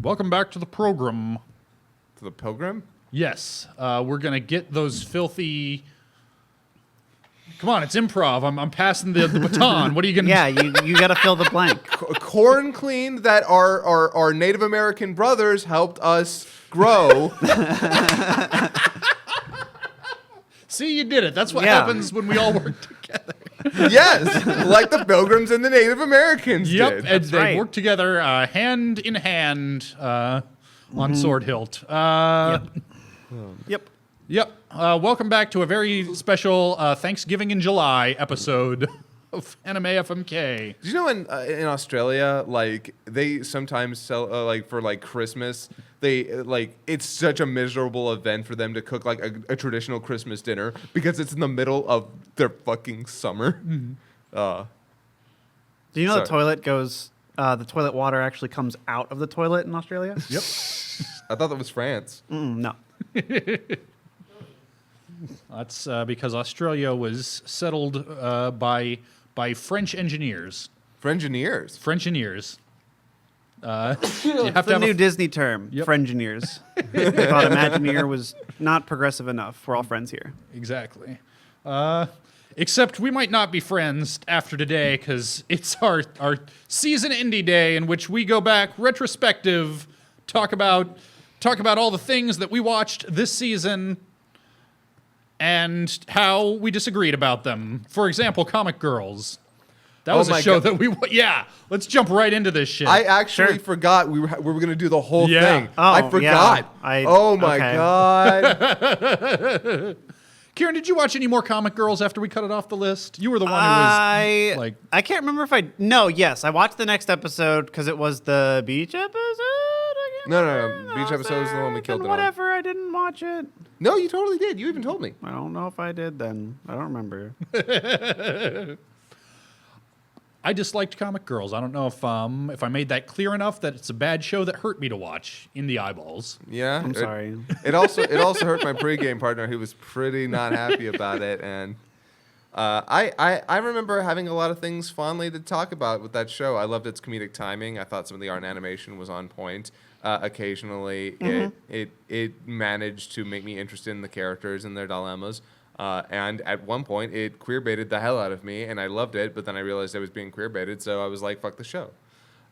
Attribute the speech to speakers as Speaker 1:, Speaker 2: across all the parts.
Speaker 1: Welcome back to the program.
Speaker 2: To the Pilgrim?
Speaker 1: Yes, we're going to get those filthy... Come on, it's improv. I'm passing the baton. What are you going to
Speaker 3: Yeah, you got to fill the blank.
Speaker 2: Corn cleaned that our Native American brothers helped us grow.
Speaker 1: See, you did it. That's what happens when we all work together.
Speaker 2: Yes, like the Pilgrims and the Native Americans did.
Speaker 1: And they work together hand in hand on Sword Hilt.
Speaker 3: Yep.
Speaker 1: Welcome back to a very special Thanksgiving in July episode of Anime FMK.
Speaker 2: Do you know in Australia, like they sometimes sell like for like Christmas, they like it's such a miserable event for them to cook like a traditional Christmas dinner because it's in the middle of their fucking summer.
Speaker 3: Do you know the toilet goes? The toilet water actually comes out of the toilet in Australia.
Speaker 1: Yep.
Speaker 2: I thought that was France.
Speaker 3: No.
Speaker 1: That's because Australia was settled by French engineers.
Speaker 2: Frengineers.
Speaker 1: Frengineers. You
Speaker 3: It's
Speaker 1: have
Speaker 3: the
Speaker 1: to
Speaker 3: new
Speaker 1: have
Speaker 3: Disney term, Frengineers. They thought Imagineer was not progressive enough. We're all friends here.
Speaker 1: Exactly. Except we might not be friends after today because it's our season indie day in which we go back retrospective, talk about all the things that we watched this season and how we disagreed about them. For example, Comic Girls. That was a show that we... Yeah, let's jump right into this shit.
Speaker 2: I actually forgot we were going to do the whole thing.
Speaker 1: Oh,
Speaker 2: I forgot.
Speaker 3: Yeah.
Speaker 2: Oh, my God.
Speaker 1: Kieran, did you watch any more Comic Girls after we cut it off the list? You were the one who was like...
Speaker 3: I can't remember if I... No, yes. I watched the next episode because it was the beach episode.
Speaker 2: No. Beach episode was the one we killed it on.
Speaker 3: Whatever, I didn't watch it.
Speaker 2: No, you totally did. You even told me.
Speaker 3: I don't know if I did then. I don't remember.
Speaker 1: I disliked Comic Girls. I don't know if I made that clear enough that it's a bad show that hurt me to watch in the eyeballs.
Speaker 2: Yeah.
Speaker 3: I'm sorry.
Speaker 2: It also hurt my pregame partner who was pretty not happy about it. And I remember having a lot of things fondly to talk about with that show. I loved its comedic timing. I thought some of the art and animation was on point. Occasionally, it managed to make me interested in the characters and their dilemmas. And at one point, it queer-baited the hell out of me, and I loved it, but then I realized I was being queer-baited, so I was like, fuck the show.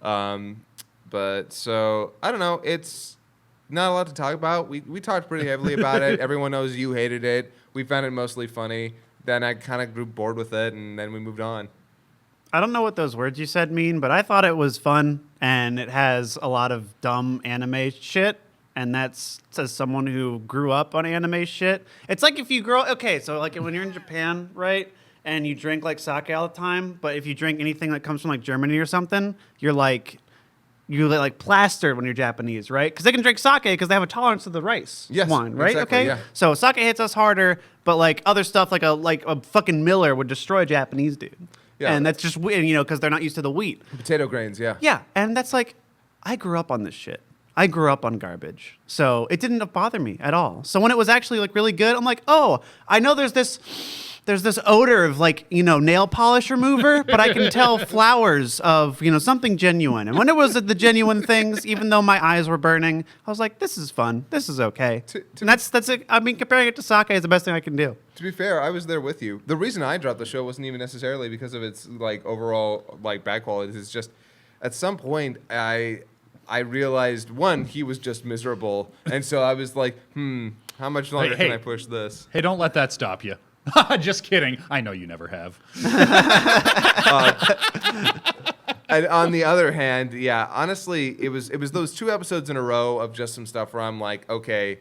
Speaker 2: But so, I don't know. It's not a lot to talk about. We talked pretty heavily about it. Everyone knows you hated it. We found it mostly funny. Then I kind of grew bored with it, and then we moved on.
Speaker 3: I don't know what those words you said mean, but I thought it was fun, and it has a lot of dumb anime shit, and that's as someone who grew up on anime shit. It's like if you grow... Okay, so like when you're in Japan, right, and you drink like sake all the time, but if you drink anything that comes from like Germany or something, you're like plastered when you're Japanese, right? Because they can drink sake because they have a tolerance to the rice wine, right?
Speaker 2: Exactly,
Speaker 3: okay,
Speaker 2: yeah.
Speaker 3: so sake hits us harder, but like other stuff like a fucking Miller would destroy a Japanese dude.
Speaker 2: Yeah.
Speaker 3: And that's just, because they're not used to the wheat.
Speaker 2: Potato grains, yeah.
Speaker 3: Yeah, and that's like, I grew up on this shit. I grew up on garbage. So it didn't bother me at all. So when it was actually like really good, I'm like, oh, I know there's this odor of like, nail polish remover, but I can tell flowers of, something genuine. And when it was the genuine things, even though my eyes were burning, I was like, this is fun. This is okay. And that's it. I mean, comparing it to sake is the best thing I can do.
Speaker 2: To be fair, I was there with you. The reason I dropped the show wasn't even necessarily because of its like overall like bad qualities. It's just at some point I realized one, he was just miserable, and so I was like, how much longer can I push this?
Speaker 1: Hey, don't let that stop you. Just kidding. I know you never have.
Speaker 2: And on the other hand, yeah, honestly, it was those 2 episodes in a row of just some stuff where I'm like, okay,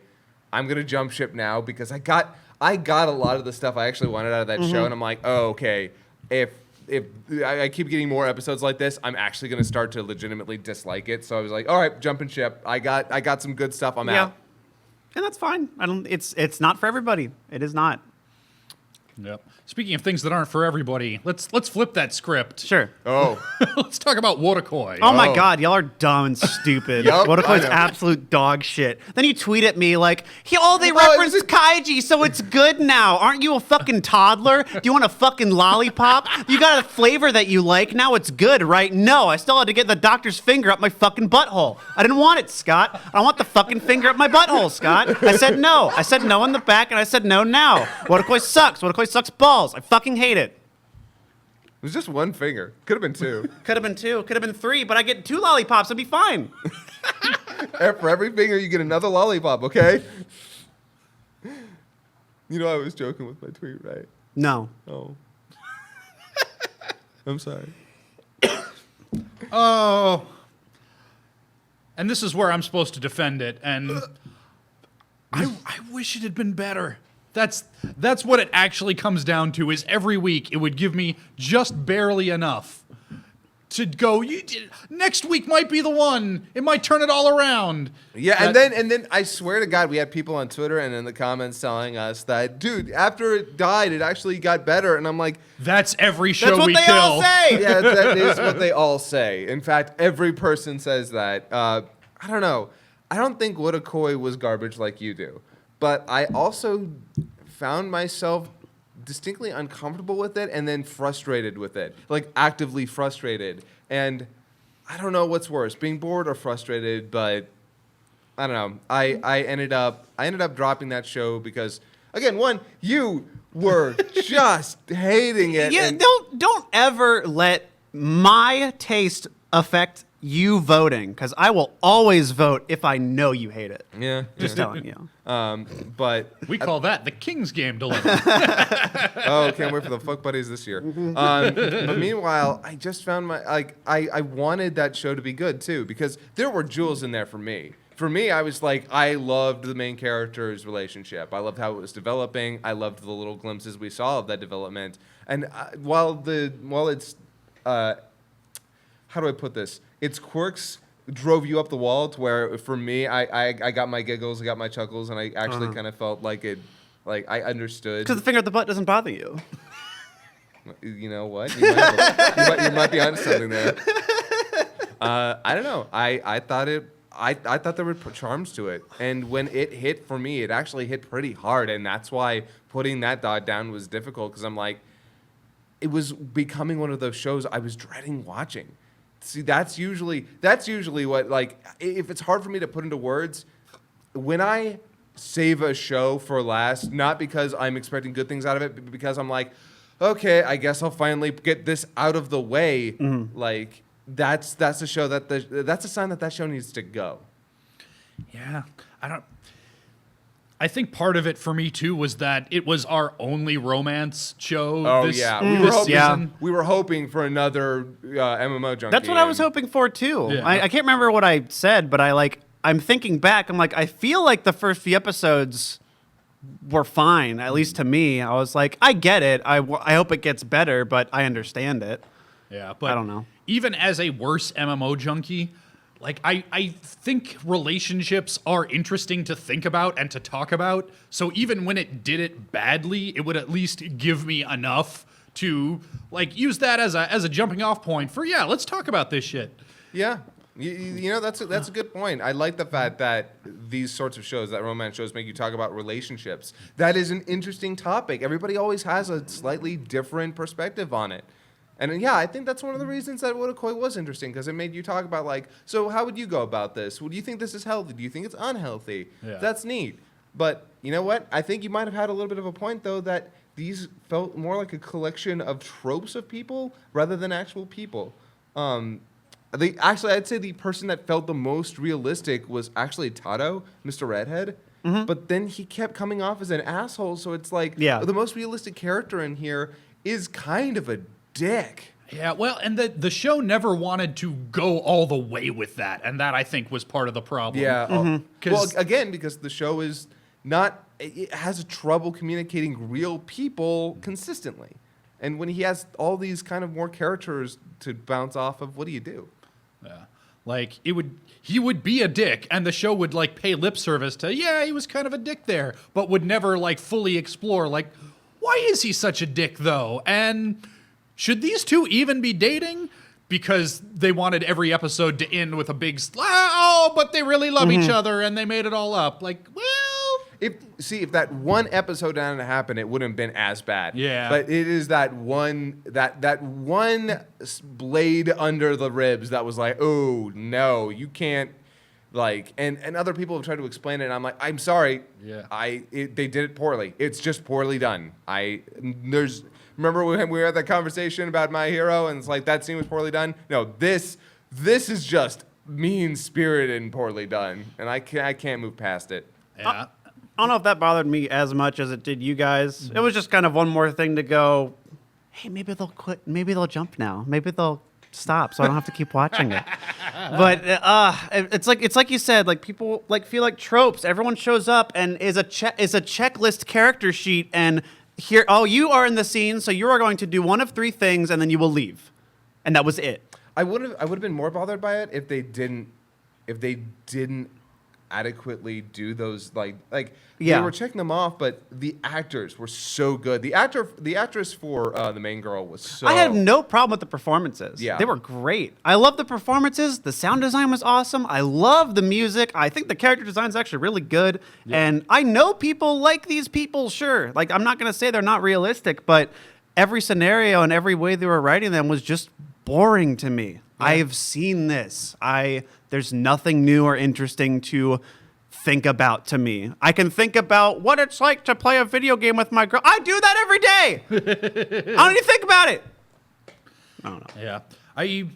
Speaker 2: I'm gonna jump ship now because I got a lot of the stuff I actually wanted out of that show, and I'm like, oh, okay, if I keep getting more episodes like this, I'm actually gonna start to legitimately dislike it. So I was like, all right, jumping ship. I got some good stuff. I'm out.
Speaker 3: And that's fine. It's not for everybody. It is not.
Speaker 1: Yep. Speaking of things that aren't for everybody, let's flip that script.
Speaker 3: Sure.
Speaker 2: Oh,
Speaker 1: Let's talk about Wotakoi.
Speaker 3: Oh my
Speaker 2: Oh.
Speaker 3: God, y'all are dumb and stupid.
Speaker 2: Yup,
Speaker 3: Wotakoi's
Speaker 2: I know.
Speaker 3: absolute dog shit. Then you tweet at me like, they
Speaker 2: Oh, it
Speaker 3: referenced
Speaker 2: was
Speaker 3: Kaiji, so it's good now. Aren't you a fucking toddler? Do you want a fucking lollipop? You got a flavor that you like, now it's good, right? No, I still had to get the doctor's finger up my fucking butthole. I didn't want it, Scott. I don't want the fucking finger up my butthole, Scott. I said no. I said no in the back, and I said no now. Wotakoi sucks. Wotakoi sucks balls. I fucking hate it.
Speaker 2: it was just one finger. Could have been two.
Speaker 3: Could have been 2, could have been 3, but I get 2 lollipops, it'd be fine.
Speaker 2: For every finger, you get another lollipop. Okay. You know I was joking with my tweet, right?
Speaker 3: No.
Speaker 2: Oh. I'm sorry.
Speaker 1: Oh. And this is where I'm supposed to defend it, and I wish it had been better. That's what it actually comes down to, is every week it would give me just barely enough to go, next week might be the one. It might turn it all around.
Speaker 2: Yeah,
Speaker 1: But-
Speaker 2: and then I swear to God, we had people on Twitter and in the comments telling us that, dude, after it died, it actually got better. And I'm like,
Speaker 1: That's every show
Speaker 3: That's what
Speaker 1: we
Speaker 3: they
Speaker 1: kill.
Speaker 3: all say.
Speaker 2: yeah, that is what they all say. In fact, every person says that. I don't know. I don't think Wotakoi was garbage like you do. But I also found myself distinctly uncomfortable with it and then frustrated with it. Like, actively frustrated. And I don't know what's worse, being bored or frustrated, but I don't know. I ended up dropping that show because, again, one, you were just hating it.
Speaker 3: Yeah,
Speaker 2: and-
Speaker 3: don't ever let my taste affect you voting, because I will always vote if I know you hate it.
Speaker 2: yeah.
Speaker 3: Just telling you.
Speaker 2: But
Speaker 1: We call that the King's Game dilemma.
Speaker 2: oh, can't wait for the fuck buddies this year. But meanwhile, I just found I wanted that show to be good too, because there were jewels in there for me. For me, I was like, I loved the main character's relationship. I loved how it was developing. I loved the little glimpses we saw of that development. And while it's how do I put this? Its quirks drove you up the wall to where, for me, I got my giggles, I got my chuckles, and I actually kind of felt like I understood.
Speaker 3: Because the finger at the butt doesn't bother you.
Speaker 2: You know what? You might be onto something there. I don't know. I thought there were charms to it, and when it hit for me, it actually hit pretty hard, and that's why putting that dot down was difficult, because I'm like, it was becoming one of those shows I was dreading watching. See, that's usually what, like, if it's hard for me to put into words, when I save a show for last, not because I'm expecting good things out of it, but because I'm like, okay, I guess I'll finally get this out of the way. Like, that's a show that's a sign that show needs to go.
Speaker 1: Yeah, I think part of it for me too was that it was our only romance show.
Speaker 2: Oh
Speaker 1: this,
Speaker 2: yeah,
Speaker 1: this season.
Speaker 2: we were hoping for another MMO junkie.
Speaker 3: That's what I was hoping for too.
Speaker 1: Yeah.
Speaker 3: I can't remember what I said, but I'm thinking back. I'm like, I feel like the first few episodes were fine, at least to me. I was like, I get it. I hope it gets better, but I understand it.
Speaker 1: Yeah, but
Speaker 3: I don't know.
Speaker 1: Even as a worse MMO junkie, like I think relationships are interesting to think about and to talk about. So even when it did it badly, it would at least give me enough to like use that as a jumping off point for let's talk about this shit.
Speaker 2: Yeah. You know, that's a good point. I like the fact that these sorts of shows, that romance shows, make you talk about relationships. That is an interesting topic. Everybody always has a slightly different perspective on it. And yeah, I think that's one of the reasons that Wotakoi was interesting, because it made you talk about, like, so how would you go about this? Well, do you think this is healthy? Do you think it's unhealthy?
Speaker 1: Yeah.
Speaker 2: That's neat. But you know what? I think you might have had a little bit of a point, though, that these felt more like a collection of tropes of people rather than actual people. I'd say the person that felt the most realistic was actually Tado, Mr. Redhead. But then he kept coming off as an asshole, so it's like the most realistic character in here is kind of a dick.
Speaker 1: Yeah, well, and the show never wanted to go all the way with that, and that I think was part of the problem.
Speaker 2: Yeah. Well,
Speaker 1: 'Cause-
Speaker 2: again, because the show is not, it has trouble communicating real people consistently. And when he has all these kind of more characters to bounce off of, what do you do?
Speaker 1: Yeah. Like he would be a dick, and the show would like pay lip service to he was kind of a dick there, but would never like fully explore like why is he such a dick, though? And should these two even be dating? Because they wanted every episode to end with a big, but they really love each other and they made it all up. Like, well...
Speaker 2: If that one episode hadn't happened, it wouldn't have been as bad.
Speaker 1: Yeah.
Speaker 2: But it is that one blade under the ribs that was like, oh no, you can't, like, and other people have tried to explain it, and I'm like, I'm sorry.
Speaker 1: Yeah.
Speaker 2: They did it poorly. It's just poorly done. Remember when we had that conversation about My Hero, and it's like that scene was poorly done? No, this is just mean-spirited and poorly done, and I can't move past it.
Speaker 1: Yeah.
Speaker 3: I don't know if that bothered me as much as it did you guys. It was just kind of one more thing to go, hey, maybe they'll quit. Maybe they'll jump now. Maybe they'll stop so I don't have to keep watching it. But it's like you said, like people like feel like tropes. Everyone shows up and is a checklist character sheet, and here, you are in the scene, so you are going to do one of 3 things and then you will leave. And that was it.
Speaker 2: I would have been more bothered by it if they didn't adequately do those they were checking them off, but the actors were so good. The actress for the main girl was so.
Speaker 3: I have no problem with the performances.
Speaker 2: Yeah,
Speaker 3: they were great. I love the performances. The sound design was awesome. I love the music. I think the character design is actually really good. Yeah. And I know people like these people. Sure, like I'm not gonna say they're not realistic, but every scenario and every way they were writing them was just boring to me. Yeah. I have seen this. There's nothing new or interesting to think about to me. I can think about what it's like to play a video game with my girl. I do that every day. I don't even think about it. I don't know.
Speaker 1: Yeah.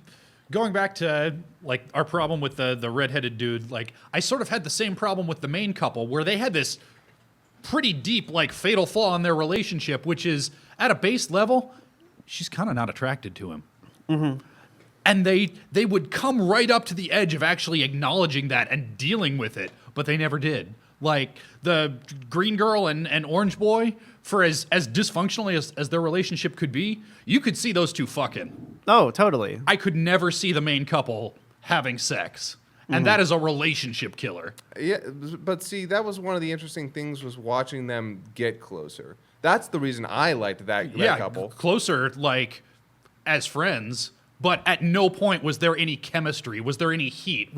Speaker 1: Going back to like our problem with the redheaded dude, like I sort of had the same problem with the main couple where they had this pretty deep like fatal flaw in their relationship, which is at a base level, she's kind of not attracted to him. Mm-hmm. And they would come right up to the edge of actually acknowledging that and dealing with it, but they never did. Like the green girl and orange boy, for as dysfunctionally as their relationship could be, you could see those two fucking.
Speaker 3: Oh, totally.
Speaker 1: I could never see the main couple having sex. And that is a relationship killer.
Speaker 2: Yeah, but see, that was one of the interesting things was watching them get closer. That's the reason I liked that couple.
Speaker 1: Closer, like, as friends. But at no point was there any chemistry. Was there any heat?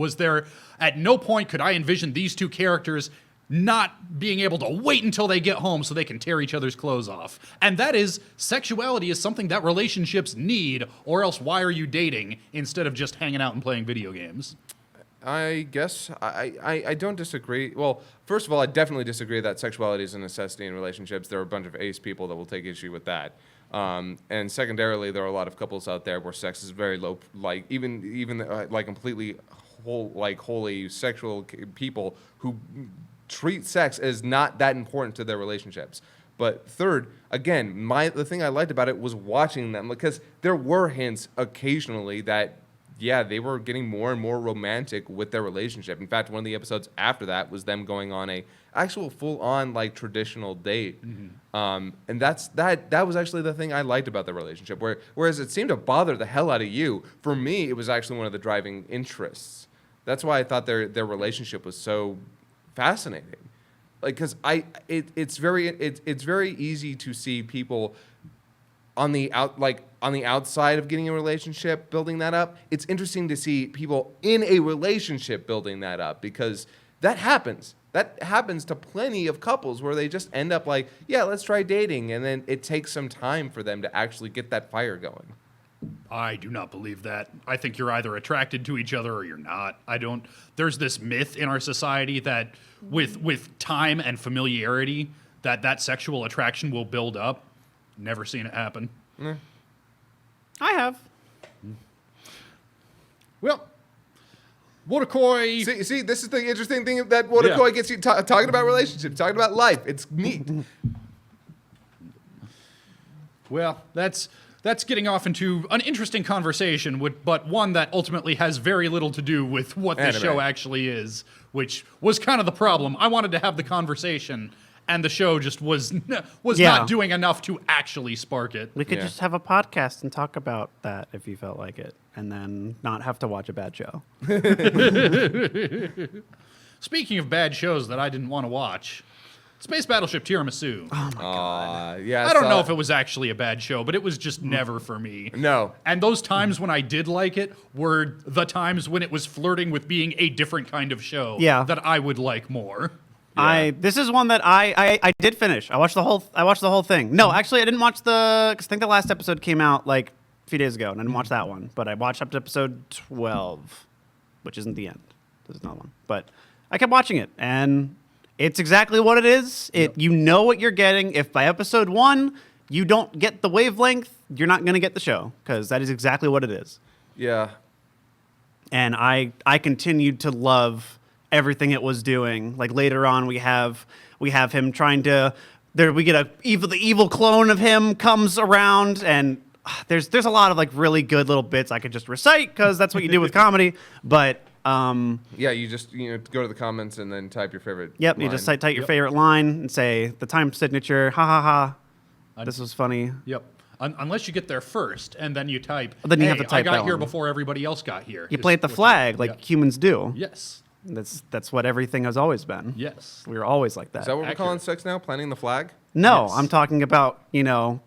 Speaker 1: At no point could I envision these two characters not being able to wait until they get home so they can tear each other's clothes off. And that is, sexuality is something that relationships need, or else why are you dating instead of just hanging out and playing video games?
Speaker 2: I guess I don't disagree. Well, first of all, I definitely disagree that sexuality is a necessity in relationships. There are a bunch of ace people that will take issue with that. And secondarily, there are a lot of couples out there where sex is very low, like even like completely wholly sexual people who treat sex as not that important to their relationships. But third, again, the thing I liked about it was watching them, because there were hints occasionally that, yeah, they were getting more and more romantic with their relationship. In fact, one of the episodes after that was them going on a actual full-on like traditional date. Mm-hmm. And that was actually the thing I liked about the relationship. Whereas it seemed to bother the hell out of you, for me, it was actually one of the driving interests. That's why I thought their relationship was so fascinating. Like, because it's very easy to see people on the outside of getting a relationship, building that up. It's interesting to see people in a relationship building that up, because that happens. That happens to plenty of couples where they just end up like, yeah, let's try dating, and then it takes some time for them to actually get that fire going.
Speaker 1: I do not believe that. I think you're either attracted to each other or you're not. There's this myth in our society that with time and familiarity that sexual attraction will build up. Never seen it happen.
Speaker 3: I have.
Speaker 1: Well, Wotakoi.
Speaker 2: See, this is the interesting thing that Wotakoi gets you talking about relationships, talking about life. It's neat.
Speaker 1: Well, that's getting off into an interesting conversation, but one that ultimately has very little to do with what the show actually is, which was kind of the problem. I wanted to have the conversation, and the show just was not doing enough to actually spark it.
Speaker 3: We could just have a podcast and talk about that if you felt like it, and then not have to watch a bad show.
Speaker 1: Speaking of bad shows that I didn't want to watch, Space Battleship Tiramisu.
Speaker 3: Oh my god.
Speaker 2: Yeah.
Speaker 1: I don't know if it was actually a bad show, but it was just never for me.
Speaker 2: No.
Speaker 1: And those times when I did like it were the times when it was flirting with being a different kind of show that I would like more.
Speaker 3: This is one that I did finish. I watched the whole thing. No, actually I didn't watch because I think the last episode came out like a few days ago, and I didn't watch that one. But I watched up to episode 12, which isn't the end. This is not one. But I kept watching it, and it's exactly what it is. You know what you're getting. If by episode 1 you don't get the wavelength, you're not going to get the show, because that is exactly what it is.
Speaker 2: Yeah.
Speaker 3: And I continued to love everything it was doing. Like later on, we have him trying to. We get the evil clone of him comes around, and there's a lot of like really good little bits I could just recite, because that's what you do with comedy. But
Speaker 2: yeah, you just go to the comments and then type your favorite.
Speaker 3: Yep,
Speaker 2: line.
Speaker 3: you just type your favorite line and say the time signature. Ha ha ha. This was funny.
Speaker 1: Yep. Unless you get there first, and then you type.
Speaker 3: Then you
Speaker 1: hey,
Speaker 3: have to type
Speaker 1: I got
Speaker 3: that
Speaker 1: here
Speaker 3: one.
Speaker 1: before everybody else got here.
Speaker 3: You plant the flag like humans do.
Speaker 1: Yes.
Speaker 3: That's what everything has always been.
Speaker 1: Yes.
Speaker 3: We were always like that.
Speaker 2: Is that what we're calling
Speaker 1: Accurate.
Speaker 2: sex now? Planting the flag?
Speaker 3: No,
Speaker 1: Yes.
Speaker 3: I'm talking about,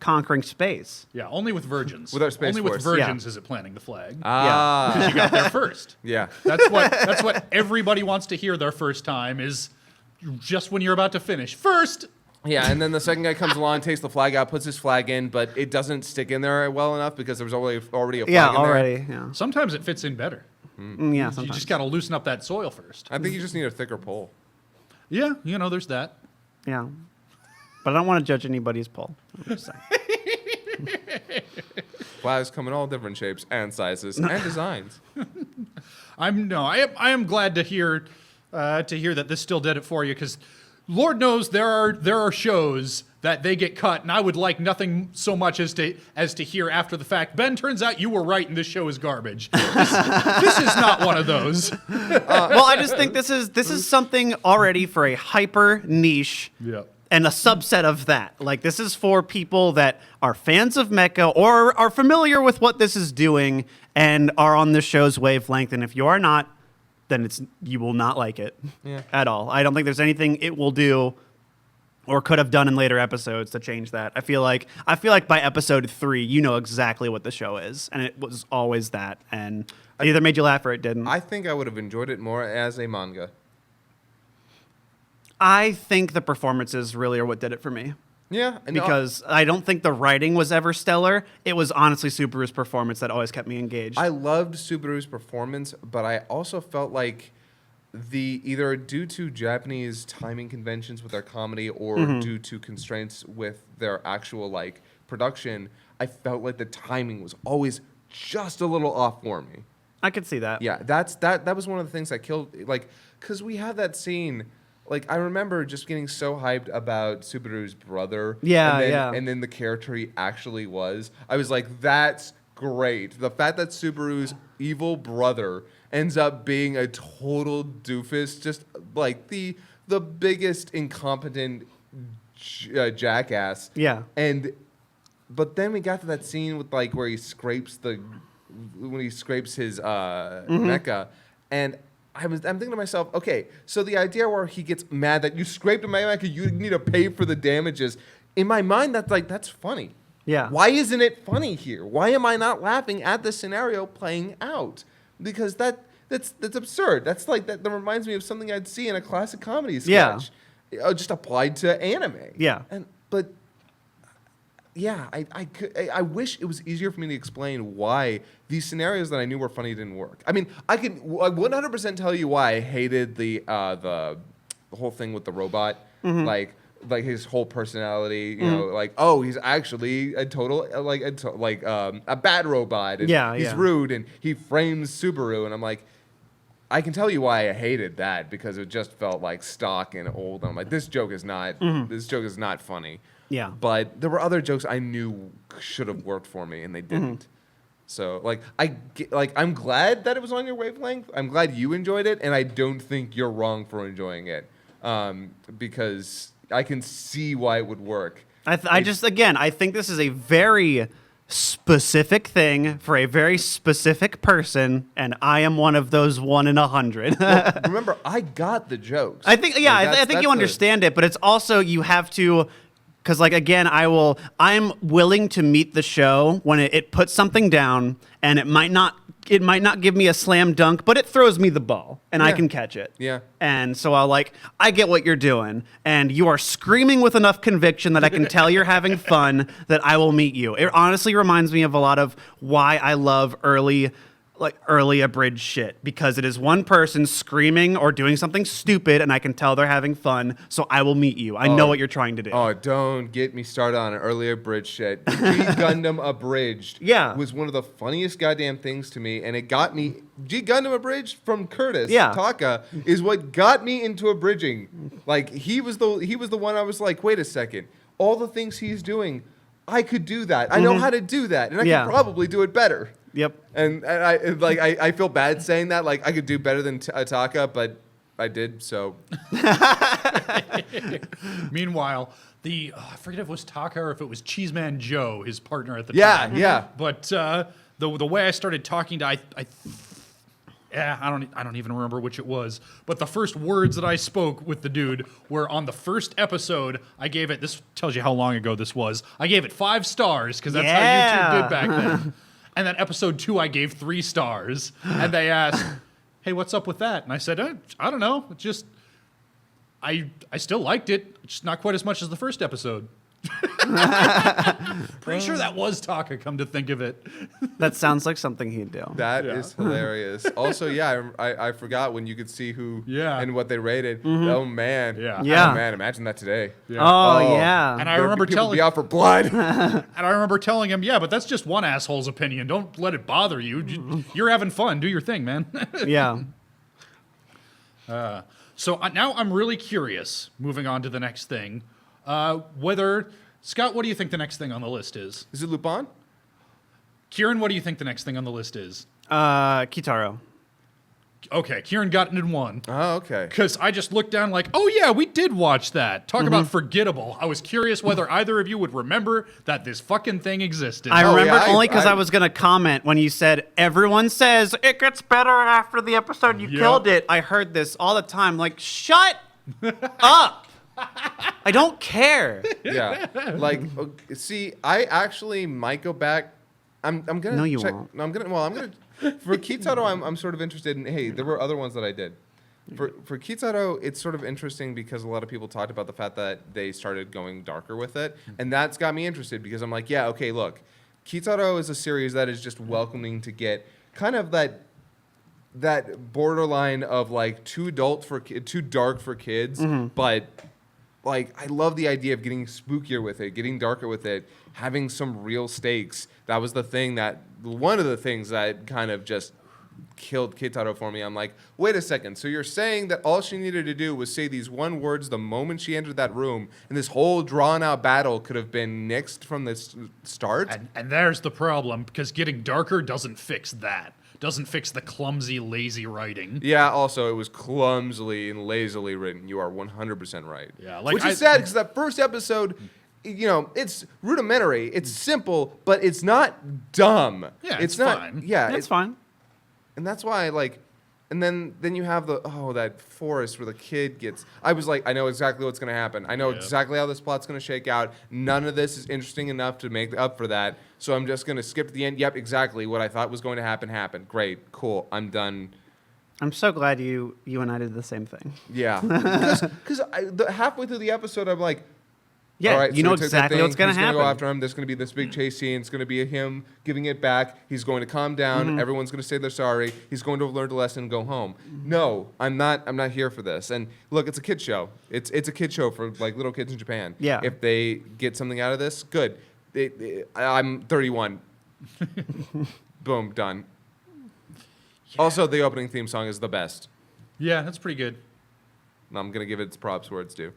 Speaker 3: conquering space.
Speaker 1: Yeah, only with virgins.
Speaker 2: With our Space
Speaker 1: only
Speaker 2: Force.
Speaker 1: with virgins is it planting the flag.
Speaker 2: Ah.
Speaker 1: Because you got there first.
Speaker 2: Yeah.
Speaker 1: That's what everybody wants to hear their first time is just when you're about to finish. First.
Speaker 2: Yeah, and then the second guy comes along, takes the flag out, puts his flag in, but it doesn't stick in there well enough because there was already a flag in there.
Speaker 3: Yeah.
Speaker 1: Sometimes it fits in better.
Speaker 3: Yeah,
Speaker 1: You
Speaker 3: sometimes.
Speaker 1: just got to loosen up that soil first.
Speaker 2: I think you just need a thicker pole.
Speaker 1: Yeah, there's that.
Speaker 3: Yeah. But I don't want to judge anybody's poll. I'm just saying.
Speaker 2: Flags come in all different shapes and sizes and designs.
Speaker 1: I am glad to hear that this still did it for you, because Lord knows there are shows that they get cut, and I would like nothing so much as to hear after the fact, Ben, turns out you were right and this show is garbage. This is not one of those.
Speaker 3: Well, I just think this is something already for a hyper niche and a subset of that. Like, this is for people that are fans of mecha or are familiar with what this is doing and are on the show's wavelength. And if you are not, then you will not like it at all. I don't think there's anything it will do or could have done in later episodes to change that. I feel like by episode 3, you know exactly what the show is, and it was always that. And it either made you laugh or it didn't.
Speaker 2: I think I would have enjoyed it more as a manga.
Speaker 3: I think the performances really are what did it for me.
Speaker 2: Yeah.
Speaker 3: Because I don't think the writing was ever stellar. It was honestly Subaru's performance that always kept me engaged.
Speaker 2: I loved Subaru's performance, but I also felt like either due to Japanese timing conventions with their comedy or due to constraints with their actual production, I felt like the timing was always just a little off for me.
Speaker 3: I could see that.
Speaker 2: Yeah, that was one of the things that killed, because we have that scene. I remember just getting so hyped about Subaru's brother.
Speaker 3: Yeah,
Speaker 2: And then the character he actually was. I was like, that's great. The fact that Subaru's evil brother ends up being a total doofus, just like the biggest incompetent jackass.
Speaker 3: Yeah.
Speaker 2: But then we got to that scene with where he scrapes his mecha, and I'm thinking to myself, okay, so the idea where he gets mad that you scraped my mecha, you need to pay for the damages. In my mind, that's funny.
Speaker 3: Yeah.
Speaker 2: Why isn't it funny here? Why am I not laughing at the scenario playing out? Because that's absurd. That reminds me of something I'd see in a classic comedy sketch. Yeah. Just applied to anime.
Speaker 3: Yeah.
Speaker 2: I wish it was easier for me to explain why these scenarios that I knew were funny didn't work. I mean, I could 100% tell you why I hated the whole thing with the robot, like his whole personality. You know, he's actually a total a bad robot. And he's rude and he frames Subaru, and I'm like, I can tell you why I hated that, because it just felt like stock and old. And I'm like, this joke is not funny.
Speaker 3: Yeah.
Speaker 2: But there were other jokes I knew should have worked for me, and they didn't. So, I'm glad that it was on your wavelength. I'm glad you enjoyed it, and I don't think you're wrong for enjoying it, because I can see why it would work.
Speaker 3: I think this is a very specific thing for a very specific person, and I am one of those 1 in 100.
Speaker 2: Remember, I got the jokes.
Speaker 3: I think, yeah, I think you understand it, but it's also you have to, because like again, I'm willing to meet the show when it puts something down, and it might not give me a slam dunk, but it throws me the ball, and I can catch it.
Speaker 2: Yeah.
Speaker 3: And so I get what you're doing, and you are screaming with enough conviction that I can tell you're having fun, that I will meet you. It honestly reminds me of a lot of why I love early abridged shit, because it is one person screaming or doing something stupid, and I can tell they're having fun, so I will meet you. I know what you're trying to do.
Speaker 2: Oh, don't get me started on an earlier abridged shit. G Gundam Abridged was one of the funniest goddamn things to me, and it got me. G Gundam Abridged from Curtis Taka is what got me into abridging. Like he was the one I was like, wait a second, all the things he's doing, I could do that. I know how to do that, and I could probably do it better.
Speaker 3: Yep.
Speaker 2: And I feel bad saying that. Like I could do better than Taka, but I did. So.
Speaker 1: Meanwhile, I forget if it was Taka or if it was Cheeseman Joe, his partner at the time.
Speaker 2: Yeah.
Speaker 1: But the way I started talking to I don't even remember which it was. But the first words that I spoke with the dude were on the first episode. I gave it. This tells you how long ago this was. I gave it 5 stars because that's how YouTube did back then. And then episode 2, I gave 3 stars. And they asked, hey, what's up with that? And I said, I don't know. It's just, I still liked it. Just not quite as much as the first episode. Pretty sure that was Taka, come to think of it.
Speaker 3: That sounds like something he'd do.
Speaker 2: That is hilarious. Also, I forgot when you could see who and what they rated. Oh, man.
Speaker 1: Yeah.
Speaker 2: Oh, man, imagine that today.
Speaker 1: Yeah.
Speaker 3: Oh, yeah.
Speaker 1: And I remember
Speaker 2: telling be out for blood.
Speaker 1: And I remember telling him, but that's just one asshole's opinion. Don't let it bother you. You're having fun. Do your thing, man.
Speaker 3: Yeah.
Speaker 1: So now I'm really curious, moving on to the next thing, Scott, what do you think the next thing on the list is?
Speaker 2: Is it Lupin?
Speaker 1: Kieran, what do you think the next thing on the list is?
Speaker 3: Kitaro.
Speaker 1: Okay, Kieran got it in 1.
Speaker 2: Oh, okay.
Speaker 1: Because I just looked down like, oh yeah, we did watch that. Talk about forgettable. I was curious whether either of you would remember that this fucking thing existed.
Speaker 3: I remembered only because I was going to comment when you said, everyone says, it gets better after the episode you killed it. I heard this all the time. Like, shut up. I don't care.
Speaker 2: Yeah. Like, see, I actually might go back. I'm gonna.
Speaker 3: No, you
Speaker 2: check.
Speaker 3: won't.
Speaker 2: No, I'm gonna. For Kitaro, I'm sort of interested in. Hey, there were other ones that I did. For Kitaro, it's sort of interesting because a lot of people talked about the fact that they started going darker with it, and that's got me interested because I'm like, yeah, okay, look, Kitaro is a series that is just welcoming to get kind of that borderline of like too dark for kids, but. Like, I love the idea of getting spookier with it, getting darker with it, having some real stakes. That was one of the things that kind of just killed Kitaro for me. I'm like, wait a second. So you're saying that all she needed to do was say these one words the moment she entered that room, and this whole drawn-out battle could have been nixed from the start?
Speaker 1: And there's the problem, because getting darker doesn't fix that. Doesn't fix the clumsy, lazy writing.
Speaker 2: Yeah, also, it was clumsily and lazily written. You are 100% right.
Speaker 1: Yeah,
Speaker 2: which is sad, because that first episode, it's rudimentary. It's simple, but it's not dumb.
Speaker 1: Yeah, it's
Speaker 2: not,
Speaker 1: fine.
Speaker 2: Yeah,
Speaker 3: it's fine.
Speaker 2: And that's why, and then you have that forest where the kid gets. I was like, I know exactly what's going to happen. I know exactly how this plot's going to shake out. None of this is interesting enough to make up for that. So I'm just going to skip to the end. Yep, exactly. What I thought was going to happen happened. Great, cool. I'm done.
Speaker 3: I'm so glad you and I did the same thing.
Speaker 2: Yeah, because halfway through the episode, I'm like,
Speaker 3: yeah,
Speaker 2: all right,
Speaker 3: you know exactly what's going to happen.
Speaker 2: He's going to go after him. There's going to be this big chase scene. It's going to be him giving it back. He's going to calm down. Everyone's going to say they're sorry. He's going to have learned a lesson and go home. No, I'm not here for this. And look, it's a kid show. It's a kid show for like little kids in Japan.
Speaker 3: Yeah.
Speaker 2: If they get something out of this, good. I'm 31. Boom, done. Yeah. Also, the opening theme song is the best.
Speaker 1: Yeah, that's pretty good.
Speaker 2: I'm going to give it its props where it's due.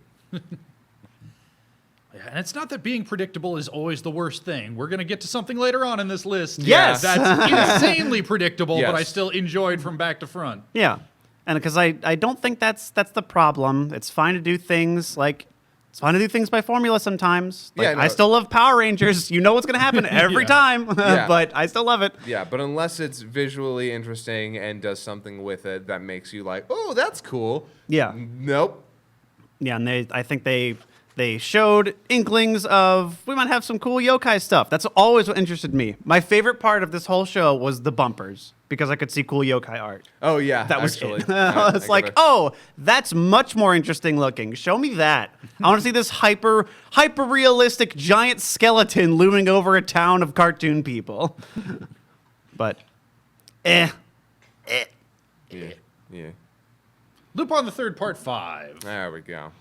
Speaker 1: And it's not that being predictable is always the worst thing. We're going to get to something later on in this list.
Speaker 3: Yes!
Speaker 1: That's insanely predictable,
Speaker 2: Yes.
Speaker 1: but I still enjoyed from back to front.
Speaker 3: Yeah. And because I don't think that's the problem. It's fine to do things like It's fun to do things by formula sometimes. Like,
Speaker 2: Yeah, no.
Speaker 3: I still love Power Rangers. You know what's going to happen every
Speaker 1: Yeah.
Speaker 3: time,
Speaker 2: Yeah.
Speaker 3: but I still love it.
Speaker 2: Yeah, but unless it's visually interesting and does something with it that makes you like, oh, that's cool.
Speaker 3: Yeah.
Speaker 2: Nope.
Speaker 3: Yeah, and I think they showed inklings of we might have some cool yokai stuff. That's always what interested me. My favorite part of this whole show was the bumpers because I could see cool yokai art.
Speaker 2: Oh yeah,
Speaker 3: That was
Speaker 2: actually.
Speaker 3: it. I was like, oh, that's much more interesting looking. Show me that. I want to see this hyper realistic giant skeleton looming over a town of cartoon people. But,
Speaker 2: Yeah.
Speaker 1: Lupin III Part V.
Speaker 2: There we go.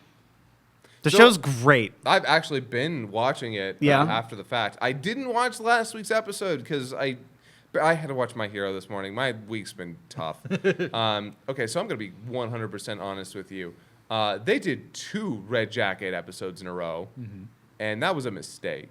Speaker 3: the
Speaker 2: So-
Speaker 3: show's great.
Speaker 2: I've actually been watching it
Speaker 3: Yeah.
Speaker 2: after the fact. I didn't watch last week's episode because I had to watch My Hero this morning. My week's been tough. Okay, so I'm going to be 100% honest with you. They did 2 Red Jacket episodes in a row, and that was a mistake.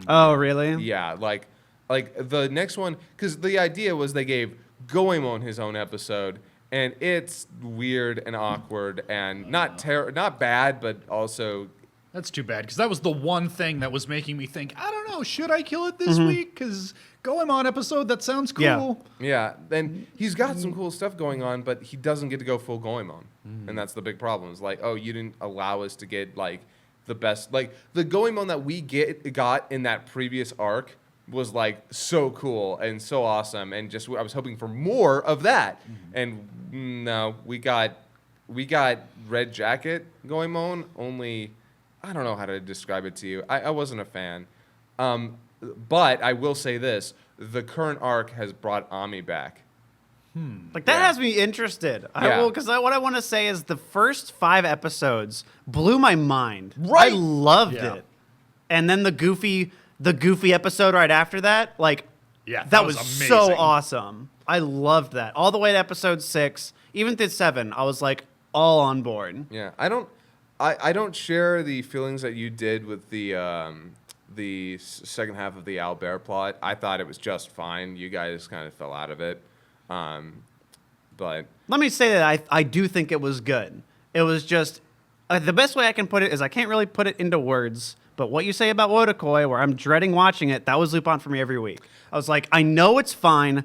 Speaker 3: Oh, really?
Speaker 2: Yeah, like the next one, because the idea was they gave Goemon his own episode, and it's weird and awkward and not bad, but also
Speaker 1: That's too bad, because that was the one thing that was making me think, I don't know, should I kill it this week? Because Goemon episode, that sounds cool.
Speaker 3: Yeah.
Speaker 2: yeah. Then he's got some cool stuff going on, but he doesn't get to go full Goemon, and that's the big problem. It's like, oh, you didn't allow us to get like the best, like the Goemon that we got in that previous arc was like so cool and so awesome, and just I was hoping for more of that, and no, we got Red Jacket Goemon. Only I don't know how to describe it to you. I wasn't a fan, but I will say this: the current arc has brought Ami back.
Speaker 3: Like that
Speaker 2: Yeah.
Speaker 3: has me interested.
Speaker 2: Yeah.
Speaker 3: Because what I want to say is the first 5 episodes blew my mind.
Speaker 2: Right.
Speaker 3: I loved
Speaker 1: Yeah.
Speaker 3: it, and then the goofy episode right after that, like,
Speaker 1: Yeah,
Speaker 3: that was so
Speaker 1: amazing.
Speaker 3: awesome. I loved that all the way to episode 6, even to 7. I was like all on board.
Speaker 2: Yeah, I don't share the feelings that you did with the second half of the Albert plot. I thought it was just fine. You guys kind of fell out of it, but
Speaker 3: Let me say that I do think it was good. It was just the best way I can put it is I can't really put it into words. But what you say about Wotakoi, where I'm dreading watching it, that was Lupin for me every week. I was like, I know it's fine.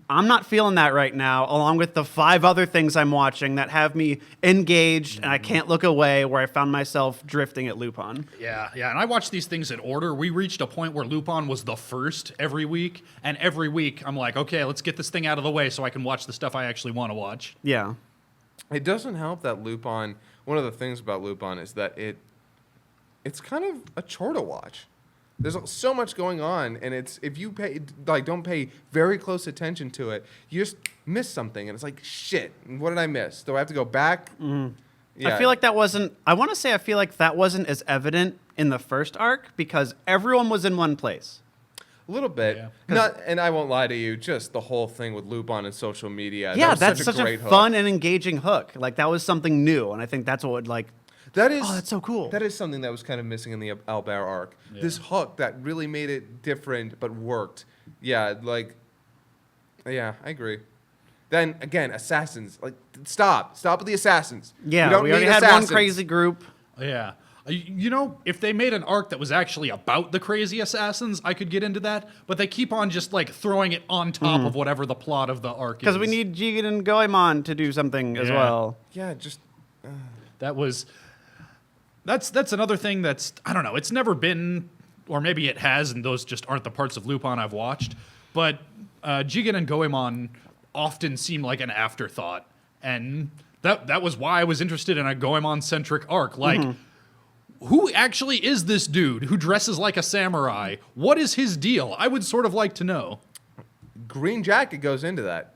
Speaker 3: I'm not feeling that right now, along with the 5 other things I'm watching that have me engaged and I can't look away, where I found myself drifting at Lupin.
Speaker 1: Yeah, and I watched these things in order. We reached a point where Lupin was the first every week, and every week I'm like, okay, let's get this thing out of the way so I can watch the stuff I actually want to watch.
Speaker 3: Yeah.
Speaker 2: it doesn't help that Lupin. One of the things about Lupin is that it's kind of a chore to watch. There's so much going on, and it's if you don't pay very close attention to it, you just miss something, and it's like, shit, what did I miss? Do I have to go back? Yeah.
Speaker 3: I feel like that wasn't, I want to say I feel like that wasn't as evident in the first arc because everyone was in one place.
Speaker 2: a little bit.
Speaker 1: Yeah.
Speaker 2: And I won't lie to you, just the whole thing with Lupin and social media.
Speaker 3: Yeah,
Speaker 2: that was
Speaker 3: that's such a
Speaker 2: great hook.
Speaker 3: fun and engaging hook. Like that was something new, and I think that's what would like.
Speaker 2: That is,
Speaker 3: Oh, that's so cool.
Speaker 2: That is something that was kind of missing in the Albert arc. This hook that really made it different but worked. Yeah, I agree. Then again, assassins. Like, stop with the assassins.
Speaker 3: Yeah,
Speaker 2: don't
Speaker 3: we already
Speaker 2: need
Speaker 3: had
Speaker 2: assassins.
Speaker 3: one crazy group.
Speaker 1: Yeah. You know, if they made an arc that was actually about the crazy assassins, I could get into that. But they keep on just like throwing it on top of whatever the plot of the arc is.
Speaker 3: Because we need Jigen and Goemon to do something as
Speaker 1: Yeah.
Speaker 3: well.
Speaker 2: Yeah, just
Speaker 1: That's another thing that's, I don't know, it's never been, or maybe it has, and those just aren't the parts of Lupin I've watched, but Jigen and Goemon often seem like an afterthought, and that was why I was interested in a Goemon-centric arc. Like, who actually is this dude who dresses like a samurai? What is his deal? I would sort of like to know.
Speaker 2: Green Jacket goes into that.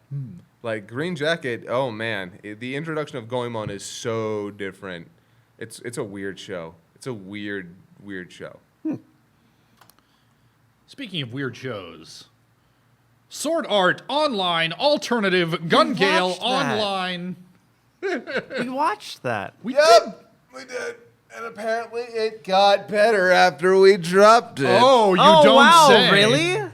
Speaker 2: Like, Green Jacket, oh man, the introduction of Goemon is so different. It's a weird show. It's a weird show.
Speaker 1: Speaking of weird shows, Sword Art Online Alternative Gun Gale
Speaker 3: watched that.
Speaker 1: Online.
Speaker 3: We watched that.
Speaker 1: We
Speaker 2: we did. And apparently it got better after we dropped it.
Speaker 1: Oh, you
Speaker 3: oh
Speaker 1: don't
Speaker 3: wow,
Speaker 1: say.
Speaker 3: really?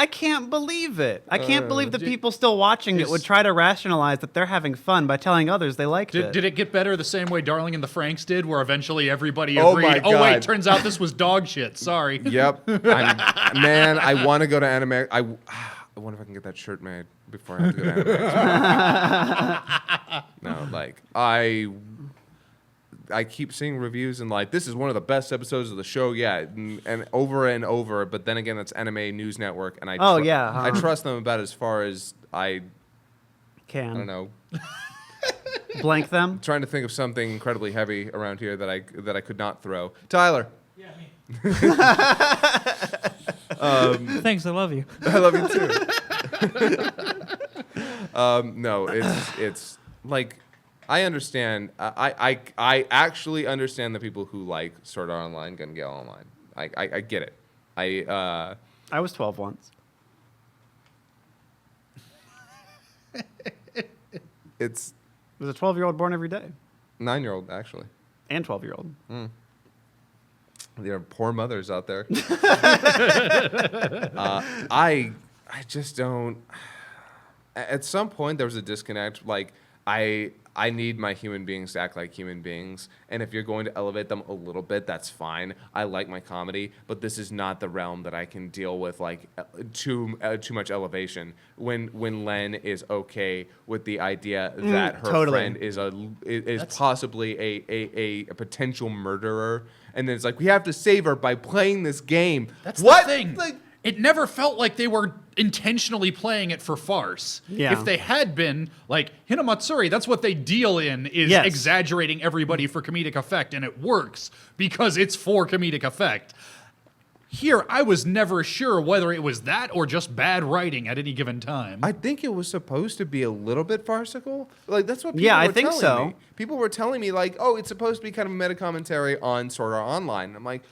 Speaker 3: I can't believe it. I can't believe the people still watching it would try to rationalize that they're having fun by telling others they liked it.
Speaker 1: Did it get better the same way Darling in the Franxx did, where eventually everybody
Speaker 2: Oh
Speaker 1: agreed,
Speaker 2: my
Speaker 1: oh wait,
Speaker 2: God.
Speaker 1: turns out this was dog shit, sorry.
Speaker 2: Yep. Man, I want to go to anime. I wonder if I can get that shirt made before I have to go to anime. No, like I keep seeing reviews and like this is one of the best episodes of the show yet, and over. But then again, it's Anime News Network, and I I trust them about as far as I don't know.
Speaker 3: Blank them.
Speaker 2: I'm trying to think of something incredibly heavy around here that I could not throw. Tyler.
Speaker 4: Yeah, me. Thanks, I love you.
Speaker 2: I love you too. No, it's like I understand. I actually understand the people who like Sword Art Online, Gun Gale Online. I get it.
Speaker 3: I was 12 once.
Speaker 2: It's
Speaker 3: There's a 12-year-old born every day.
Speaker 2: 9-year-old actually.
Speaker 3: And 12-year-old.
Speaker 2: There are poor mothers out there. I just don't. At some point, there was a disconnect. Like I need my human beings to act like human beings, and if you're going to elevate them a little bit, that's fine. I like my comedy, but this is not the realm that I can deal with like too much elevation. When Len is okay with the idea that her friend is possibly a potential murderer. And then it's like, we have to save her by playing this game.
Speaker 1: That's
Speaker 2: what?
Speaker 1: the thing.
Speaker 2: Like,
Speaker 1: it never felt like they were intentionally playing it for farce.
Speaker 3: Yeah.
Speaker 1: If they had been, like, Hinamatsuri, that's what they deal in, is exaggerating everybody for comedic effect, and it works because it's for comedic effect. Here, I was never sure whether it was that or just bad writing at any given time.
Speaker 2: I think it was supposed to be a little bit farcical. Like, that's what people
Speaker 3: Yeah,
Speaker 2: were
Speaker 3: I think
Speaker 2: telling
Speaker 3: so.
Speaker 2: me. People were telling me, like, oh, it's supposed to be kind of a meta commentary on Sword Art Online. I'm like,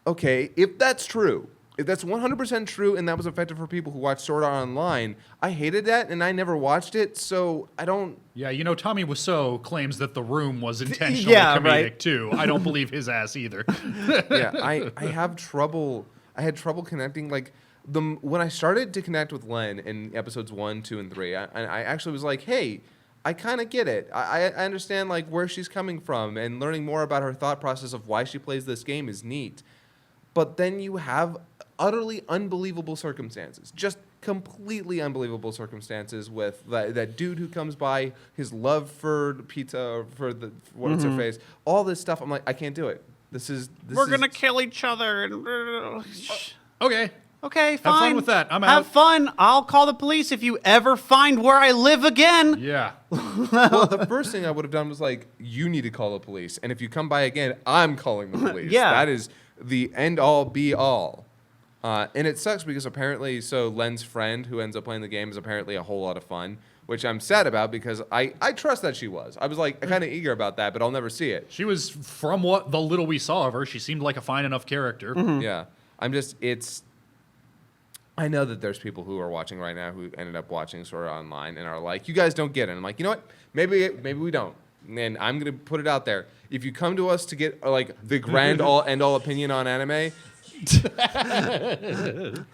Speaker 2: okay, if that's true, if that's 100% true and that was effective for people who watch Sword Art Online, I hated that and I never watched it, so I don't...
Speaker 1: Yeah, you know, Tommy Wiseau claims that The Room was intentionally comedic,
Speaker 3: right.
Speaker 1: too. I don't believe his ass either.
Speaker 2: Yeah, I have trouble... I had trouble connecting, like... When I started to connect with Len in episodes 1, 2, and 3, I actually was like, hey... I kind of get it. I understand like where she's coming from, and learning more about her thought process of why she plays this game is neat. But then you have utterly unbelievable circumstances, just completely unbelievable circumstances with that dude who comes by, his love for pizza, or for the what's her face, all this stuff. I'm like, I can't do it.
Speaker 3: We're gonna kill each other.
Speaker 1: Okay.
Speaker 3: Okay, fine.
Speaker 1: Have fun with that. I'm out.
Speaker 3: Have fun. I'll call the police if you ever find where I live again.
Speaker 1: Yeah.
Speaker 2: Well, the first thing I would have done was like, you need to call the police, and if you come by again, I'm calling the police.
Speaker 3: Yeah.
Speaker 2: That is the end all be all. And it sucks because apparently, so Len's friend who ends up playing the game is apparently a whole lot of fun, which I'm sad about because I trust that she was. I was like kind of eager about that, but I'll never see it.
Speaker 1: She was, from what the little we saw of her, she seemed like a fine enough character.
Speaker 2: Yeah. I know that there's people who are watching right now who ended up watching Sword Art Online and are like, you guys don't get it. And I'm like, you know what? Maybe we don't. And I'm going to put it out there. If you come to us to get like the grand end-all opinion on anime,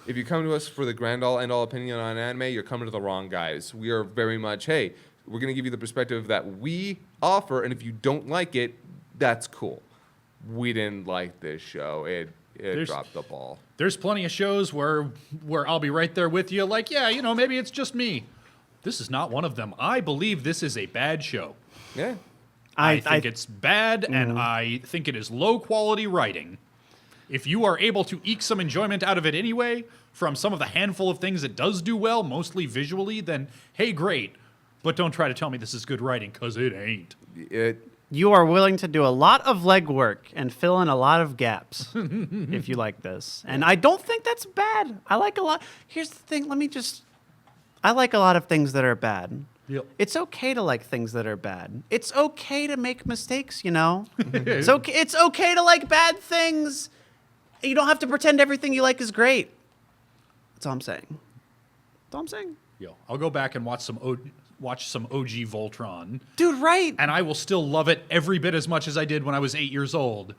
Speaker 2: if you come to us for the grand end-all opinion on anime, you're coming to the wrong guys. We are very much, hey, we're going to give you the perspective that we offer, and if you don't like it, that's cool. We didn't like this show. It dropped the ball.
Speaker 1: There's plenty of shows where I'll be right there with you, like, yeah, you know, maybe it's just me. This is not one of them. I believe this is a bad show.
Speaker 2: Yeah.
Speaker 1: I think it's bad, and I think it is low-quality writing. If you are able to eke some enjoyment out of it anyway, from some of the handful of things it does do well, mostly visually, then, hey, great. But don't try to tell me this is good writing, because it ain't.
Speaker 3: You are willing to do a lot of legwork and fill in a lot of gaps if you like this. And I don't think that's bad. I like a lot. Here's the thing. I like a lot of things that are bad.
Speaker 1: Yep.
Speaker 3: It's okay to like things that are bad. It's okay to make mistakes, you know? It's okay to like bad things. You don't have to pretend everything you like is great. That's all I'm saying.
Speaker 1: Yo, I'll go back and watch some OG Voltron.
Speaker 3: Dude, right.
Speaker 1: And I will still love it every bit as much as I did when I was 8 years old.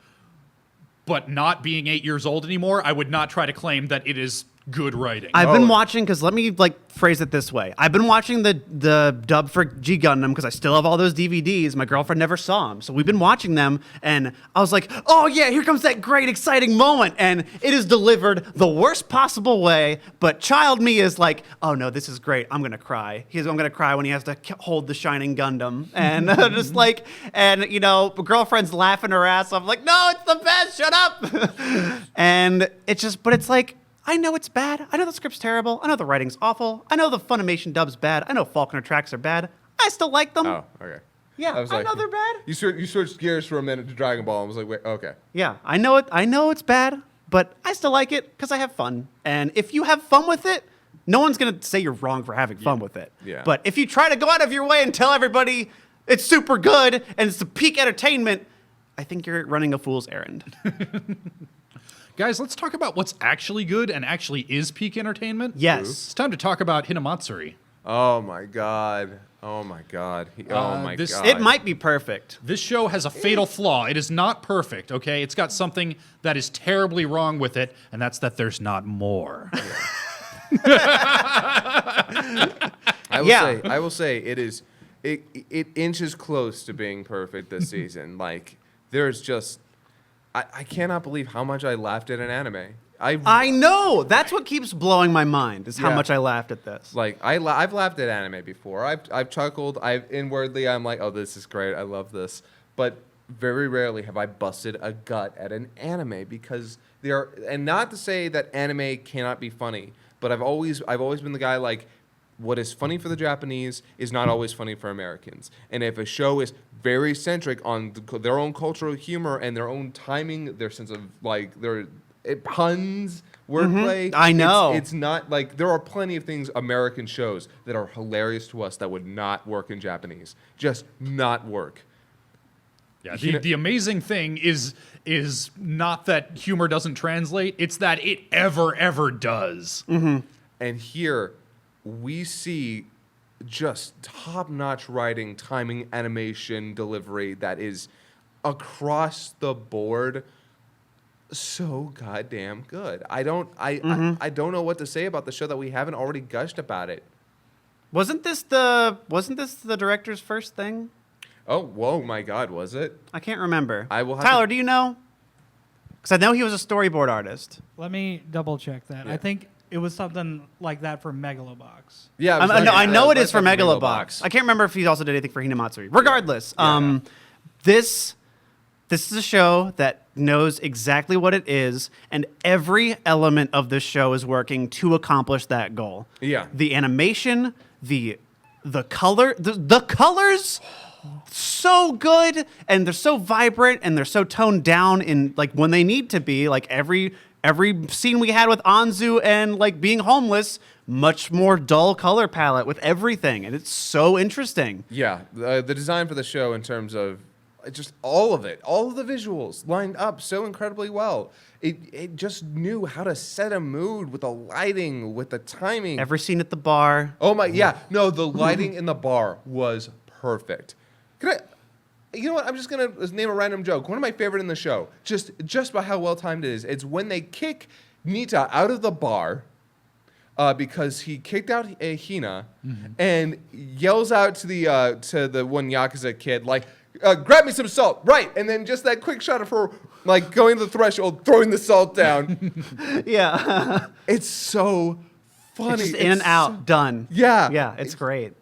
Speaker 1: But not being 8 years old anymore, I would not try to claim that it is good writing.
Speaker 3: I've been watching, because let me phrase it this way. I've been watching the dub for G Gundam because I still have all those DVDs. My girlfriend never saw them. So we've been watching them, and I was like, oh yeah, here comes that great, exciting moment. And it is delivered the worst possible way, but child me is like, oh no, this is great. I'm going to cry. I'm going to cry when he has to hold the Shining Gundam. And just girlfriend's laughing her ass off. I'm like, no, it's the best, shut up. And but it's like, I know it's bad. I know the script's terrible. I know the writing's awful. I know the Funimation dub's bad. I know Faulkner tracks are bad. I still like them.
Speaker 2: Oh, okay.
Speaker 3: Yeah, I know they're bad.
Speaker 2: You switched gears for a minute to Dragon Ball and was like, wait, okay.
Speaker 3: Yeah, I know it. I know it's bad, but I still like it because I have fun. And if you have fun with it, no one's going to say you're wrong for having fun with it.
Speaker 2: Yeah.
Speaker 3: But if you try to go out of your way and tell everybody it's super good and it's the peak entertainment, I think you're running a fool's errand.
Speaker 1: Guys, let's talk about what's actually good and actually is peak entertainment.
Speaker 3: Yes.
Speaker 1: It's time to talk about Hinamatsuri.
Speaker 2: Oh my god. Oh my god. God.
Speaker 3: It might be perfect.
Speaker 1: This show has a fatal flaw. It is not perfect, okay? It's got something that is terribly wrong with it, and that's that there's not more.
Speaker 2: I will say it inches close to being perfect this season. Like, there's just I cannot believe how much I laughed at an anime.
Speaker 3: I know. That's what keeps blowing my mind, is how
Speaker 2: Yeah.
Speaker 3: much I laughed at this.
Speaker 2: Like, I've laughed at anime before. I've chuckled. Inwardly I'm like, oh, this is great. I love this. But very rarely have I busted a gut at an anime because and not to say that anime cannot be funny, but I've always been the guy like, what is funny for the Japanese is not always funny for Americans. And if a show is very centric on their own cultural humor and their own timing, their sense of their puns, wordplay.
Speaker 3: I know.
Speaker 2: It's not like there are plenty of things, American shows, that are hilarious to us that would not work in Japanese. Just not work.
Speaker 1: Yeah, the amazing thing is not that humor doesn't translate, it's that it ever does.
Speaker 3: Mm-hmm.
Speaker 2: And here we see just top-notch writing, timing, animation, delivery that is across the board so goddamn good. I don't know what to say about the show that we haven't already gushed about it.
Speaker 3: Wasn't this the director's first thing?
Speaker 2: Oh, whoa, my God, was it?
Speaker 3: I can't remember.
Speaker 2: I will have
Speaker 3: Tyler, do you know? Because I know he was a storyboard artist.
Speaker 4: Let me double check that.
Speaker 2: Yeah.
Speaker 4: I think it was something like that for Megalo Box.
Speaker 2: Yeah,
Speaker 3: I know it is for
Speaker 2: Megalo
Speaker 3: Megalo Box. I can't remember if he also did anything for Hinamatsuri. Regardless,
Speaker 2: Yeah.
Speaker 3: This is a show that knows exactly what it is, and every element of this show is working to accomplish that goal.
Speaker 2: Yeah.
Speaker 3: The animation, the color, the colors, so good, and they're so vibrant, and they're so toned down in when they need to be. Like every scene we had with Anzu and being homeless, much more dull color palette with everything, and it's so interesting.
Speaker 2: Yeah, the design for the show in terms of just all of it, all of the visuals lined up so incredibly well. It just knew how to set a mood with the lighting, with the timing.
Speaker 3: Every scene at the bar.
Speaker 2: Oh my, yeah. No, the lighting in the bar was perfect. You know what? I'm just gonna name a random joke. One of my favorite in the show, just by how well timed it is. It's when they kick Nita out of the bar because he kicked out Hina and yells out to the one Yakuza kid grab me some salt, right? And then just that quick shot of her going to the threshold, throwing the salt down.
Speaker 3: Yeah.
Speaker 2: It's so funny.
Speaker 3: It's just in and out, done.
Speaker 2: Yeah.
Speaker 3: Yeah, it's great.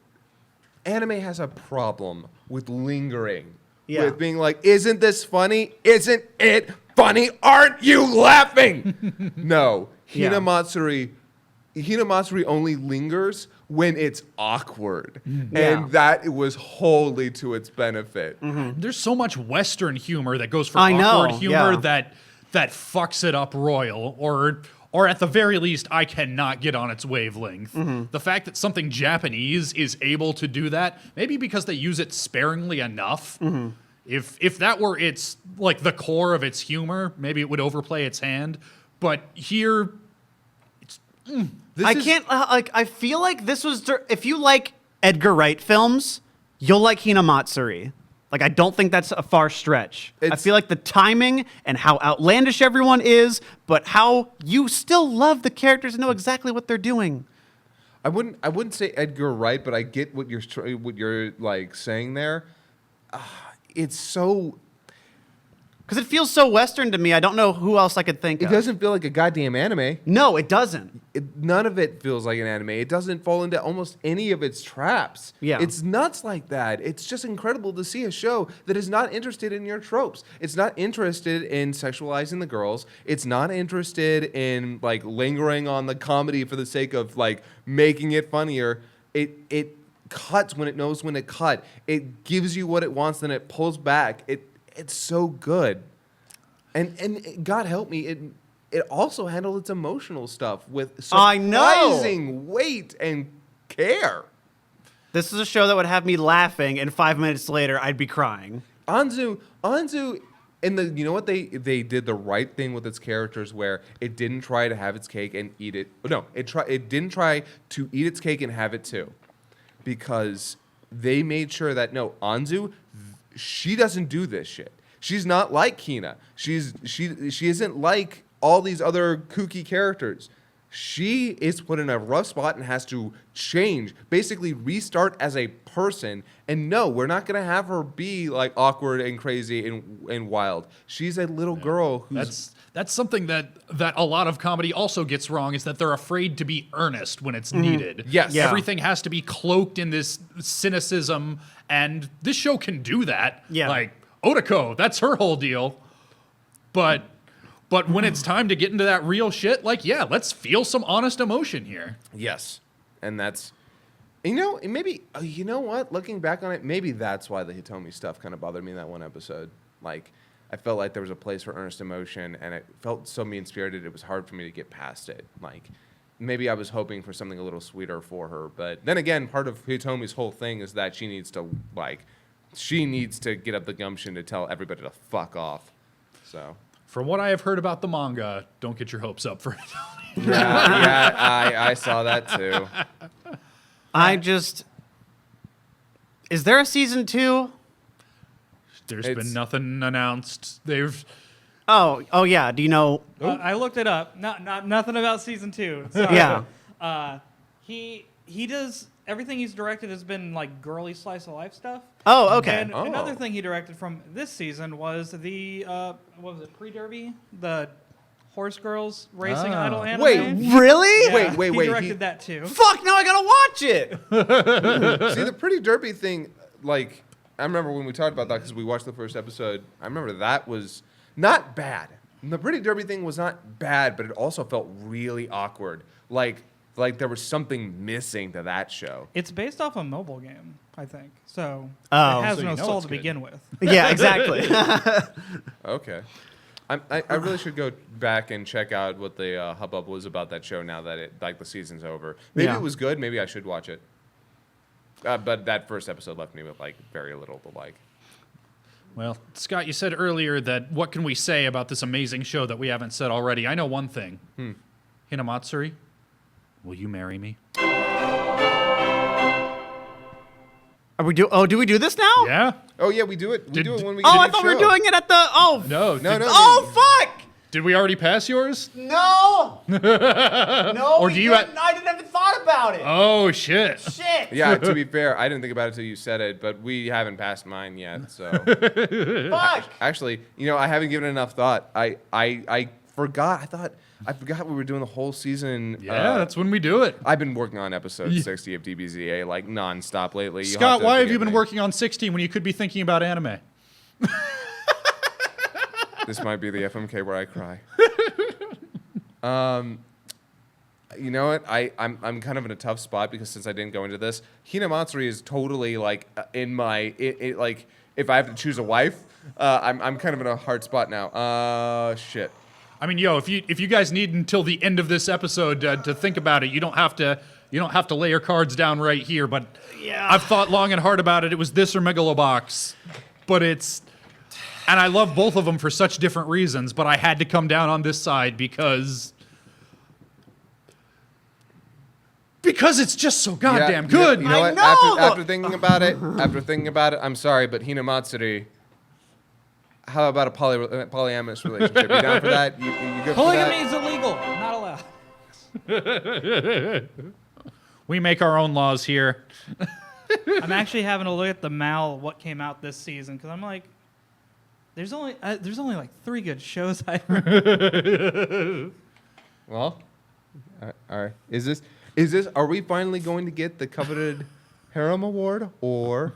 Speaker 2: Anime has a problem with lingering.
Speaker 3: Yeah.
Speaker 2: With being like, isn't this funny? Isn't it funny? Aren't you laughing? No.
Speaker 3: Yeah.
Speaker 2: Hinamatsuri only lingers when it's awkward.
Speaker 3: Yeah.
Speaker 2: And that was wholly to its benefit.
Speaker 1: There's so much Western humor that goes for
Speaker 3: I know,
Speaker 1: awkward humor
Speaker 3: yeah.
Speaker 1: that fucks it up royal, or at the very least, I cannot get on its wavelength. The fact that something Japanese is able to do that, maybe because they use it sparingly enough. If that were its the core of its humor, maybe it would overplay its hand. But here,
Speaker 3: I feel like this was if you like Edgar Wright films, you'll like Hinamatsuri. Like, I don't think that's a far stretch. I
Speaker 2: It's-
Speaker 3: feel like the timing and how outlandish everyone is, but how you still love the characters and know exactly what they're doing.
Speaker 2: I wouldn't say Edgar Wright, but I get what you're like saying there. It's so.
Speaker 3: Because it feels so Western to me. I don't know who else I could think
Speaker 2: It
Speaker 3: of.
Speaker 2: doesn't feel like a goddamn anime.
Speaker 3: No, it doesn't.
Speaker 2: None of it feels like an anime. It doesn't fall into almost any of its traps.
Speaker 3: Yeah.
Speaker 2: It's nuts like that. It's just incredible to see a show that is not interested in your tropes. It's not interested in sexualizing the girls. It's not interested in like lingering on the comedy for the sake of like making it funnier. It cuts when it knows when to cut. It gives you what it wants, then it pulls back. It's so good. And God help me, it also handled its emotional stuff with
Speaker 3: I know.
Speaker 2: surprising weight and care.
Speaker 3: This is a show that would have me laughing, and 5 minutes later, I'd be crying.
Speaker 2: Anzu, and you know what they did the right thing with its characters where it didn't try to have its cake and eat it. No, it didn't try to eat its cake and have it too, because they made sure that no, Anzu, she doesn't do this shit. She's not like Kina. She isn't like all these other kooky characters. She is put in a rough spot and has to change, basically restart as a person. And no, we're not gonna have her be like awkward and crazy and wild. She's a little girl who's
Speaker 1: That's something that a lot of comedy also gets wrong, is that they're afraid to be earnest when it's needed.
Speaker 2: Yes.
Speaker 3: Yeah.
Speaker 1: Everything has to be cloaked in this cynicism, and this show can do that.
Speaker 3: Yeah.
Speaker 1: Like Otako, that's her whole deal. But when it's time to get into that real shit, like, yeah, let's feel some honest emotion here.
Speaker 2: Yes, and that's, maybe, you know what? Looking back on it, maybe that's why the Hitomi stuff kind of bothered me in that one episode. Like, I felt like there was a place for earnest emotion, and it felt so mean-spirited, it was hard for me to get past it. Like, maybe I was hoping for something a little sweeter for her, but then again, part of Hitomi's whole thing is that she needs to get up the gumption to tell everybody to fuck off. So.
Speaker 1: From what I have heard about the manga, don't get your hopes up for it.
Speaker 2: I saw that too.
Speaker 3: Is there a season 2?
Speaker 1: There's
Speaker 2: It's-
Speaker 1: been nothing announced. They've
Speaker 3: Oh yeah. Do you know?
Speaker 4: I looked it up. Nothing about season 2. Sorry.
Speaker 3: Yeah.
Speaker 4: He does everything he's directed has been like girly slice of life stuff.
Speaker 3: Oh, okay.
Speaker 4: And another thing he directed from this season was the what was it, pre-derby, the horse girls racing idol anime.
Speaker 2: Wait,
Speaker 3: Really?
Speaker 4: Yeah,
Speaker 2: wait,
Speaker 4: He directed that too.
Speaker 3: Fuck! Now I gotta watch it.
Speaker 2: See, the Pretty Derby thing, like, I remember when we talked about that because we watched the first episode. I remember that was not bad. The Pretty Derby thing was not bad, but it also felt really awkward. Like there was something missing to that show.
Speaker 4: It's based off a mobile game, I think. So
Speaker 3: Oh.
Speaker 4: it has
Speaker 1: So you
Speaker 4: no
Speaker 1: know
Speaker 4: soul
Speaker 1: it's
Speaker 4: to
Speaker 1: good.
Speaker 4: begin with.
Speaker 3: Yeah, exactly.
Speaker 2: Okay. I really should go back and check out what the hubbub was about that show now that the season's over. Maybe
Speaker 3: Yeah.
Speaker 2: it was good. Maybe I should watch it. But that first episode left me with like very little to like.
Speaker 1: Well, Scott, you said earlier that what can we say about this amazing show that we haven't said already? I know one thing. Hinamatsuri, will you marry me?
Speaker 3: Do we do this now?
Speaker 1: Yeah?
Speaker 2: Oh yeah, we do it. We
Speaker 1: Did-
Speaker 2: do it when we.
Speaker 3: Oh,
Speaker 2: get a
Speaker 3: I
Speaker 2: new
Speaker 3: thought we were
Speaker 2: show.
Speaker 3: doing it at the. Oh.
Speaker 1: No.
Speaker 2: No, no.
Speaker 3: Oh fuck!
Speaker 1: Did we already pass yours?
Speaker 3: No. No.
Speaker 1: Or
Speaker 3: we
Speaker 1: do you
Speaker 3: didn't. I didn't even thought about it.
Speaker 1: Oh, shit.
Speaker 3: Shit.
Speaker 2: Yeah, to be fair, I didn't think about it until you said it, but we haven't passed mine yet. So
Speaker 3: Fuck.
Speaker 2: actually, I haven't given it enough thought. I forgot. I forgot we were doing the whole season.
Speaker 1: Yeah, that's when we do it.
Speaker 2: I've been working on episode 60 of DBZA like nonstop lately. You'll
Speaker 1: Scott,
Speaker 2: to
Speaker 1: why have
Speaker 2: forgive
Speaker 1: you been
Speaker 2: me.
Speaker 1: working on 16 when you could be thinking about anime?
Speaker 2: This might be the FMK where I cry. You know what? I'm kind of in a tough spot because since I didn't go into this, Hinamatsuri is totally like in my like if I have to choose a wife, I'm kind of in a hard spot now. Shit.
Speaker 1: I mean, if you guys need until the end of this episode to think about it, you don't have to lay your cards down right here. But
Speaker 3: Yeah.
Speaker 1: I've thought long and hard about it. It was this or Megalo Box, and I love both of them for such different reasons. But I had to come down on this side because Because it's just so goddamn
Speaker 2: Yeah,
Speaker 1: good.
Speaker 2: You know
Speaker 3: I
Speaker 2: what?
Speaker 3: know!
Speaker 2: After thinking about it, I'm sorry, but Hinamatsuri. How about a polyamorous relationship? You down for that? You good for
Speaker 4: Polygamy
Speaker 2: that?
Speaker 4: is illegal. Not allowed.
Speaker 1: We make our own laws here.
Speaker 4: I'm actually having a look at the Mal what came out this season because I'm like, there's only like 3 good shows I
Speaker 2: Well, all right. Is this? Are we finally going to get the coveted harem award, or?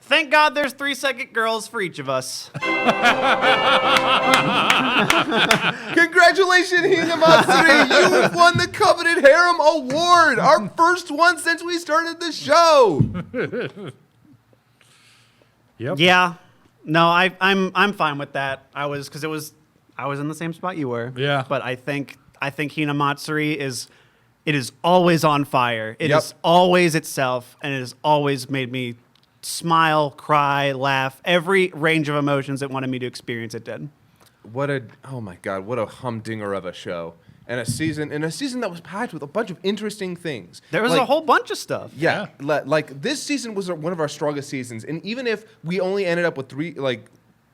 Speaker 3: Thank God there's 3 second girls for each of us.
Speaker 2: Congratulations, Hinamatsuri! You've won the coveted harem award, our first one since we started the show.
Speaker 1: Yep.
Speaker 3: Yeah. No, I'm fine with that. I was in the same spot you were.
Speaker 1: Yeah.
Speaker 3: But I think Hinamatsuri is always on fire. It
Speaker 2: Yep.
Speaker 3: is always itself, and it has always made me smile, cry, laugh, every range of emotions it wanted me to experience. It did.
Speaker 2: Oh my God, what a humdinger of a show. And a season that was packed with a bunch of interesting things.
Speaker 3: There was a whole bunch of stuff.
Speaker 2: Yeah, like this season was one of our strongest seasons, and even if we only ended up with 3, like,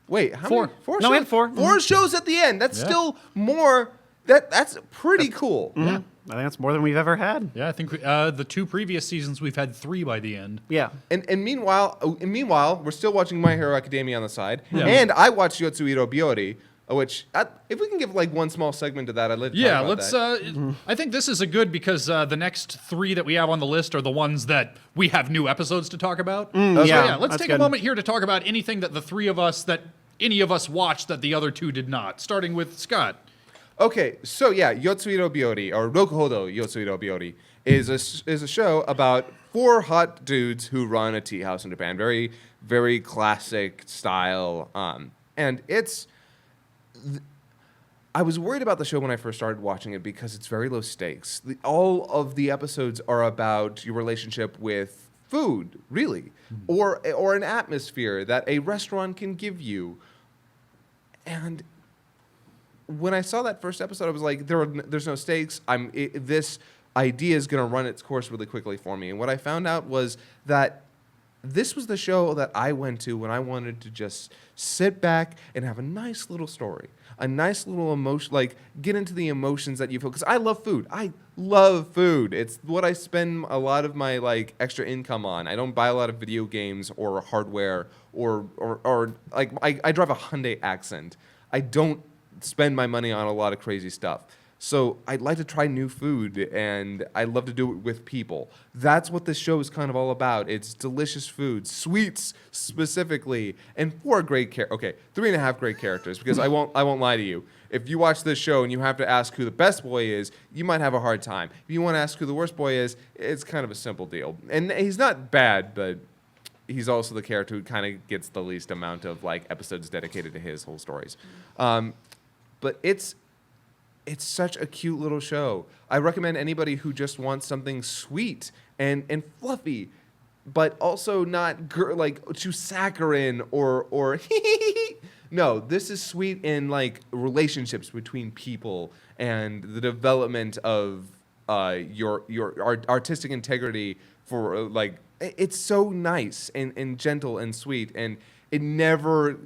Speaker 2: wait, how
Speaker 1: 4.
Speaker 2: many? 4
Speaker 3: No,
Speaker 2: shows?
Speaker 3: we had 4.
Speaker 2: 4 shows at the end. That's
Speaker 1: Yeah.
Speaker 2: still more. That's pretty cool.
Speaker 3: Yeah. I think that's more than we've ever had.
Speaker 1: Yeah, I think the 2 previous seasons we've had 3 by the end.
Speaker 3: Yeah.
Speaker 2: And meanwhile, we're still watching My Hero Academia on the side,
Speaker 1: Yeah.
Speaker 2: and I watched Yotsuiro Biyori, which if we can give like one small segment to that, I'd like to
Speaker 1: Yeah,
Speaker 2: talk about
Speaker 1: let's.
Speaker 2: that.
Speaker 1: I think this is a good because the next 3 that we have on the list are the ones that we have new episodes to talk about. So
Speaker 3: yeah,
Speaker 1: let's
Speaker 3: that's
Speaker 1: take a
Speaker 3: good.
Speaker 1: moment here to talk about anything that any of us watched that the other 2 did not. Starting with Scott.
Speaker 2: Okay, so yeah, Yotsuiro Biyori, or Rokuhodo Yotsuiro Biyori, is a show about 4 hot dudes who run a tea house in Japan. Very, very classic style. And it's... I was worried about the show when I first started watching it because it's very low stakes. All of the episodes are about your relationship with food, really, or an atmosphere that a restaurant can give you. And when I saw that first episode, I was like, there's no stakes. This idea is going to run its course really quickly for me. And what I found out was that this was the show that I went to when I wanted to just sit back and have a nice little story, a nice little emotion, like get into the emotions that you feel. Because I love food. I love food. It's what I spend a lot of my like extra income on. I don't buy a lot of video games or hardware or like I drive a Hyundai Accent. I don't spend my money on a lot of crazy stuff. So I'd like to try new food, and I love to do it with people. That's what this show is kind of all about. It's delicious food, sweets specifically, and 4 great 3.5 great characters. Because I won't lie to you. If you watch this show and you have to ask who the best boy is, you might have a hard time. If you want to ask who the worst boy is, it's kind of a simple deal. And he's not bad, but he's also the character who kind of gets the least amount of like episodes dedicated to his whole stories. But it's such a cute little show. I recommend anybody who just wants something sweet and fluffy, but also not like too saccharine or No, this is sweet in like relationships between people and the development of your artistic integrity for like it's so nice and gentle and sweet, and it never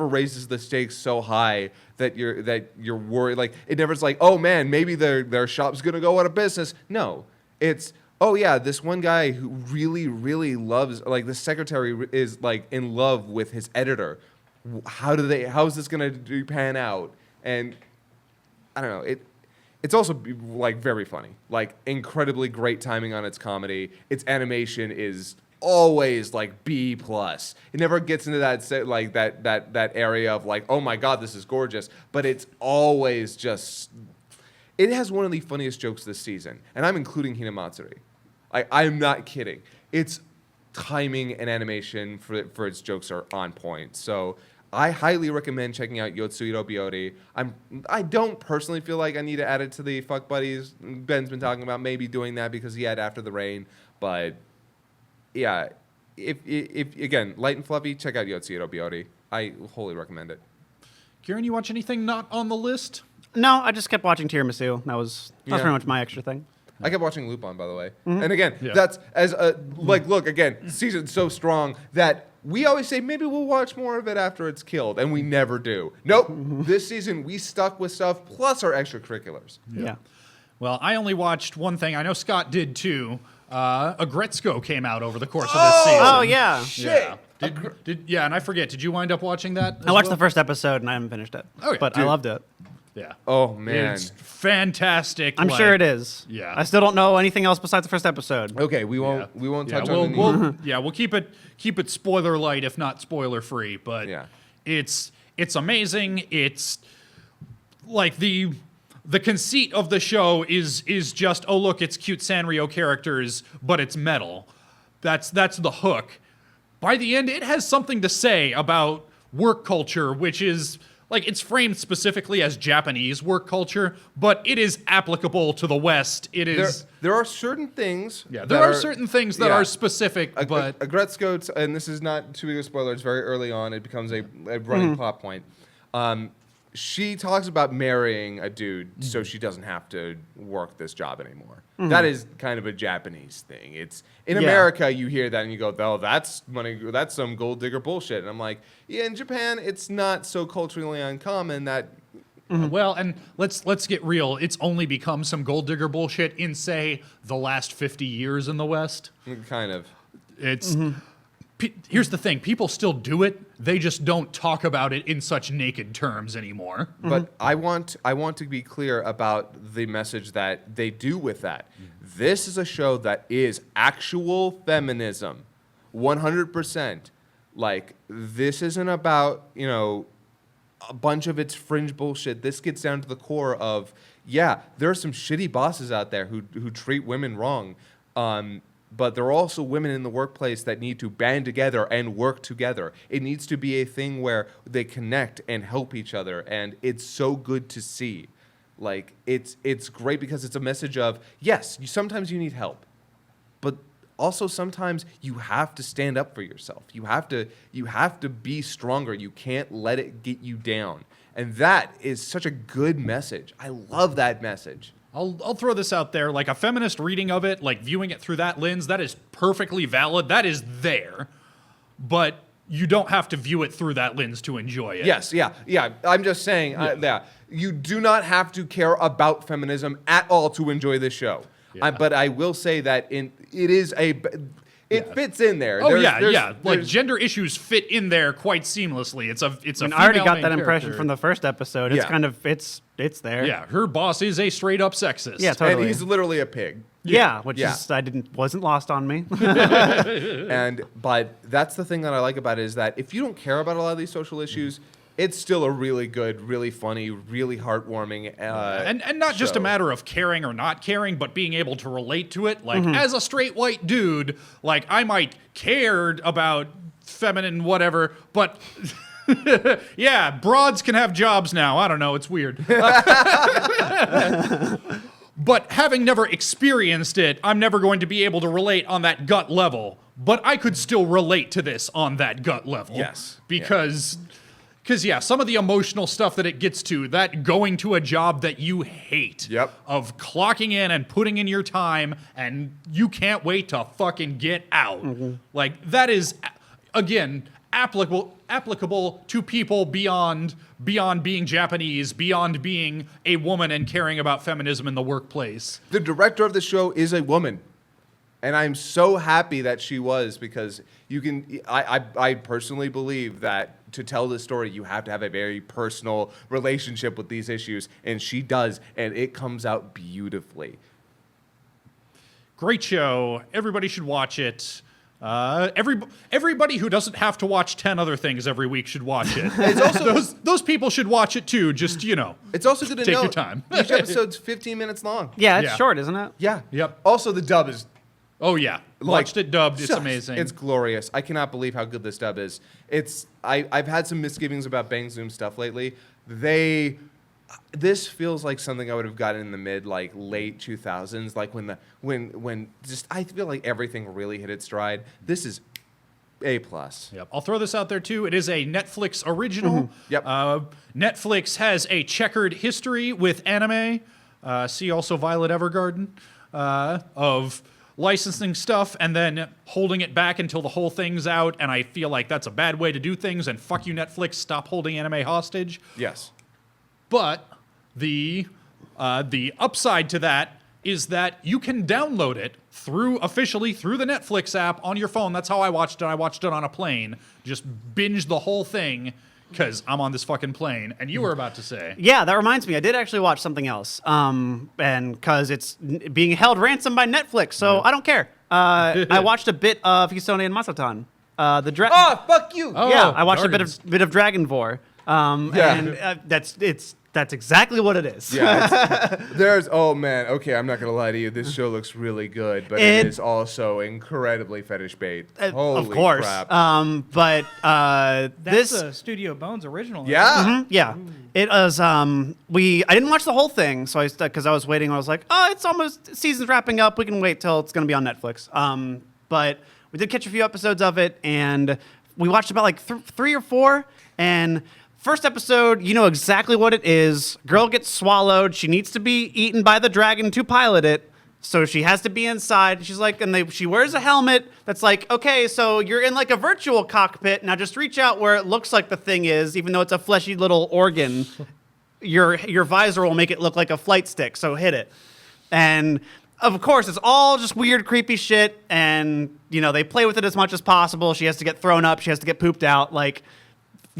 Speaker 2: raises the stakes so high that you're worried. Like it never is like, oh man, maybe their shop's gonna go out of business. No, it's oh yeah, this one guy who really loves, like the secretary is like in love with his editor. How is this gonna pan out? And I don't know. It's also like very funny, like incredibly great timing on its comedy. Its animation is always like B+. It never gets into that area of like, oh my god, this is gorgeous. But it's always just. It has one of the funniest jokes this season, and I'm including Hinamatsuri. I'm not kidding. Its timing and animation for its jokes are on point. So I highly recommend checking out Yotsuiro Biyori. I don't personally feel like I need to add it to the fuck buddies. Ben's been talking about maybe doing that because he had After the Rain, but yeah, if again light and fluffy, check out Yotsuiro Biyori. I wholly recommend it.
Speaker 1: Kieran, you watch anything not on the list?
Speaker 3: No, I just kept watching Tiramisu. That was
Speaker 2: Yeah.
Speaker 3: pretty much my extra thing.
Speaker 2: I kept watching Lupin, by the way. And again,
Speaker 1: Yeah.
Speaker 2: that's as a look again. Season's so strong that we always say maybe we'll watch more of it after it's killed, and we never do. Nope. This season we stuck with stuff plus our extracurriculars.
Speaker 3: Yeah.
Speaker 1: Well, I only watched one thing. I know Scott did too. Aggretsuko came out over the course of this season.
Speaker 3: Oh, yeah.
Speaker 2: Shit.
Speaker 1: Yeah, and I forget. Did you wind up watching that?
Speaker 3: I watched the first episode and I haven't finished it.
Speaker 1: Oh, yeah.
Speaker 3: But I
Speaker 2: Dude.
Speaker 3: loved it.
Speaker 1: Yeah.
Speaker 2: Oh man.
Speaker 1: It's fantastic.
Speaker 3: I'm sure it is.
Speaker 1: Yeah.
Speaker 3: I still don't know anything else besides the first episode.
Speaker 2: Okay, we won't
Speaker 1: Yeah,
Speaker 2: touch on the
Speaker 1: we'll keep it spoiler light, if not spoiler free. But
Speaker 2: Yeah.
Speaker 1: it's amazing. It's like the conceit of the show is just, oh look, it's cute Sanrio characters, but it's metal. That's the hook. By the end, it has something to say about work culture, which is like it's framed specifically as Japanese work culture, but it is applicable to the West. It is.
Speaker 2: There are certain things.
Speaker 1: Yeah,
Speaker 2: that
Speaker 1: there are certain things that
Speaker 2: yeah.
Speaker 1: are specific, but
Speaker 2: Aggretsuko, and this is not too big a spoiler. It's very early on. It becomes a running plot point. She talks about marrying a dude so she doesn't have to work this job anymore. That is kind of a Japanese thing. It's in America, you hear that and you go, "Oh, that's money. That's some gold digger bullshit." And I'm like, "Yeah, in Japan, it's not so culturally uncommon that."
Speaker 1: well, and let's get real. It's only become some gold digger bullshit in say the last 50 years in the West.
Speaker 2: Kind of.
Speaker 1: It's here's the thing: people still do it. They just don't talk about it in such naked terms anymore.
Speaker 2: But I want to be clear about the message that they do with that. This is a show that is actual feminism, 100%. Like, this isn't about, a bunch of its fringe bullshit. This gets down to the core of, yeah, there are some shitty bosses out there who treat women wrong. But there are also women in the workplace that need to band together and work together. It needs to be a thing where they connect and help each other, and it's so good to see. Like, it's great because it's a message of, yes, sometimes you need help, but also sometimes you have to stand up for yourself. You have to be stronger. You can't let it get you down. And that is such a good message. I love that message.
Speaker 1: I'll throw this out there, like a feminist reading of it, like viewing it through that lens, that is perfectly valid. That is there, but you don't have to view it through that lens to enjoy it.
Speaker 2: Yes, yeah. I'm just saying, you do not have to care about feminism at all to enjoy this show.
Speaker 1: Yeah.
Speaker 2: But I will say that it fits in there.
Speaker 1: Oh
Speaker 2: There's-
Speaker 1: yeah. Like
Speaker 2: there's-
Speaker 1: gender issues fit in there quite seamlessly. It's a.
Speaker 3: I already
Speaker 1: female
Speaker 3: got
Speaker 1: main
Speaker 3: that impression
Speaker 1: character.
Speaker 3: from the first episode. It's
Speaker 2: Yeah.
Speaker 3: kind of it's there.
Speaker 1: Yeah, her boss is a straight up sexist.
Speaker 3: Yeah, totally.
Speaker 2: And he's literally a pig.
Speaker 3: Yeah, which
Speaker 2: Yeah.
Speaker 3: is wasn't lost on me.
Speaker 2: But that's the thing that I like about it is that if you don't care about a lot of these social issues, it's still a really good, really funny, really heartwarming.
Speaker 1: And not just a
Speaker 2: show.
Speaker 1: matter of caring or not caring, but being able to relate to it. Like as a straight white dude, like I might cared about feminine whatever, but yeah, broads can have jobs now. I don't know, it's weird. But having never experienced it, I'm never going to be able to relate on that gut level. But I could still relate to this on that gut level.
Speaker 2: Yes.
Speaker 1: Because some of the emotional stuff that it gets to, that going to a job that you hate,
Speaker 2: Yep.
Speaker 1: of clocking in and putting in your time, and you can't wait to fucking get out. Like, that is, again, applicable to people beyond being Japanese, beyond being a woman and caring about feminism in the workplace.
Speaker 2: The director of the show is a woman. And I'm so happy that she was because I personally believe that to tell this story, you have to have a very personal relationship with these issues. And she does. And it comes out beautifully.
Speaker 1: Great show. Everybody should watch it. Everybody who doesn't have to watch 10 other things every week should watch it.
Speaker 2: It's also
Speaker 1: those people should watch it too. Just,
Speaker 2: It's also good to
Speaker 1: Take
Speaker 2: know
Speaker 1: your time.
Speaker 2: each episode's 15 minutes long.
Speaker 3: Yeah, it's
Speaker 1: Yeah.
Speaker 3: short, isn't it?
Speaker 2: Yeah.
Speaker 1: Yep.
Speaker 2: Also, the dub is
Speaker 1: Oh yeah, watched it dubbed. It's
Speaker 2: just-
Speaker 1: amazing.
Speaker 2: It's glorious. I cannot believe how good this dub is. I've had some misgivings about Bang Zoom stuff lately. This feels like something I would have gotten in the late 2000s, like when I feel like everything really hit its stride. This is A+.
Speaker 1: Yep. I'll throw this out there too. It is a Netflix original.
Speaker 2: Yep.
Speaker 1: Netflix has a checkered history with anime. See also Violet Evergarden. of licensing stuff and then holding it back until the whole thing's out, and I feel like that's a bad way to do things, and fuck you, Netflix, stop holding anime hostage.
Speaker 2: Yes.
Speaker 1: But the upside to that is that you can download it officially through the Netflix app on your phone. That's how I watched it. I watched it on a plane. Just binged the whole thing because I'm on this fucking plane. And you were about to say.
Speaker 3: Yeah, that reminds me. I did actually watch something else. And because it's being held ransom by Netflix, so I don't care. I watched a bit of Hisone and Masotan.
Speaker 2: Oh, fuck you!
Speaker 1: Oh,
Speaker 3: yeah, I watched
Speaker 1: Guardians.
Speaker 3: a bit of Dragonvore. And that's exactly what it is.
Speaker 2: Yeah, oh man, okay, I'm not gonna lie to you. This show looks really good, but it is also incredibly fetish bait. Holy
Speaker 3: of course.
Speaker 2: crap.
Speaker 3: But
Speaker 4: That's
Speaker 3: this,
Speaker 4: a Studio Bones original.
Speaker 2: Yeah.
Speaker 3: yeah, it was. I didn't watch the whole thing, so because I was waiting. I was like, oh, it's almost season's wrapping up. We can wait till it's gonna be on Netflix. But we did catch a few episodes of it, and we watched about like 3 or 4, and. First episode, you know exactly what it is. Girl gets swallowed. She needs to be eaten by the dragon to pilot it. So she has to be inside. She's like, she wears a helmet that's like, okay, so you're in like a virtual cockpit. Now just reach out where it looks like the thing is, even though it's a fleshy little organ. Your visor will make it look like a flight stick, so hit it. And of course, it's all just weird, creepy shit. And, they play with it as much as possible. She has to get thrown up. She has to get pooped out. Like,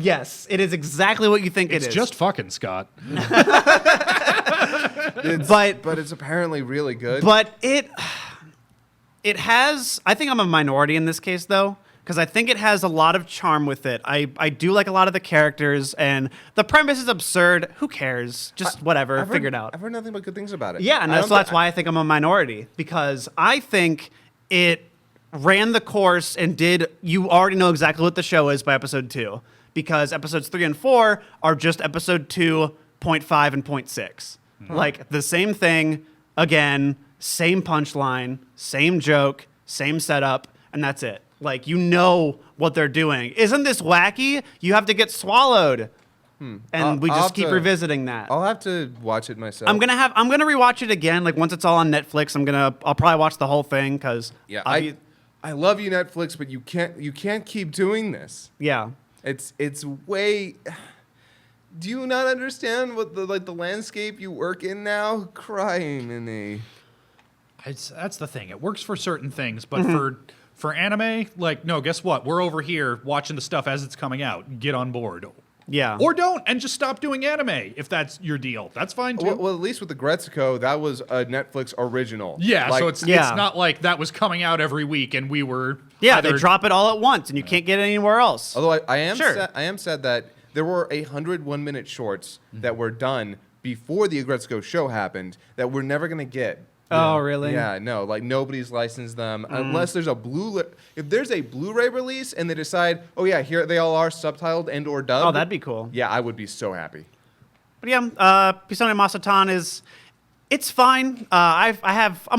Speaker 3: yes, it is exactly what you think it is.
Speaker 1: It's just fucking Scott.
Speaker 2: But it's apparently really good.
Speaker 3: But it has, I think I'm a minority in this case, though, because I think it has a lot of charm with it. I do like a lot of the characters, and the premise is absurd. Who cares? Just whatever, figure it out.
Speaker 2: I've heard nothing but good things about it.
Speaker 3: Yeah, and that's why I think I'm a minority, because I think it ran the course and you already know exactly what the show is by episode 2. Because episodes 3 and 4 are just episode 2.5 and 0.6. Like the same thing, again, same punchline, same joke, same setup, and that's it. Like, you know what they're doing. Isn't this wacky? You have to get swallowed. And we just keep revisiting that.
Speaker 2: I'll have to watch it myself.
Speaker 3: I'm gonna rewatch it again. Like once it's all on Netflix, I'll probably watch the whole thing because
Speaker 2: I love you, Netflix, but you can't keep doing this.
Speaker 3: yeah.
Speaker 2: It's way. Do you not understand what the landscape you work in now? Crying in a.
Speaker 1: That's the thing. It works for certain things, but for anime, like, no, guess what? We're over here watching the stuff as it's coming out. Get on board.
Speaker 3: Yeah.
Speaker 1: Or don't, and just stop doing anime if that's your deal. That's fine, too.
Speaker 2: Well, at least with the Aggretsuko, that was a Netflix original.
Speaker 1: Yeah,
Speaker 2: Like,
Speaker 1: so it's not like that was coming out every week and we were
Speaker 3: Yeah, they drop it all at once, and you can't get it anywhere else.
Speaker 2: Although I am
Speaker 3: Sure.
Speaker 2: sad that there were 100 1-minute shorts that were done before the Aggretsuko show happened that we're never gonna get.
Speaker 3: Oh, really?
Speaker 2: Yeah, no, like nobody's licensed them unless there's if there's a Blu-ray release and they decide, oh yeah, here they all are subtitled and or dubbed.
Speaker 3: Oh, that'd be cool.
Speaker 2: Yeah, I would be so happy.
Speaker 3: But yeah, Hisone Masotan it's fine. I'm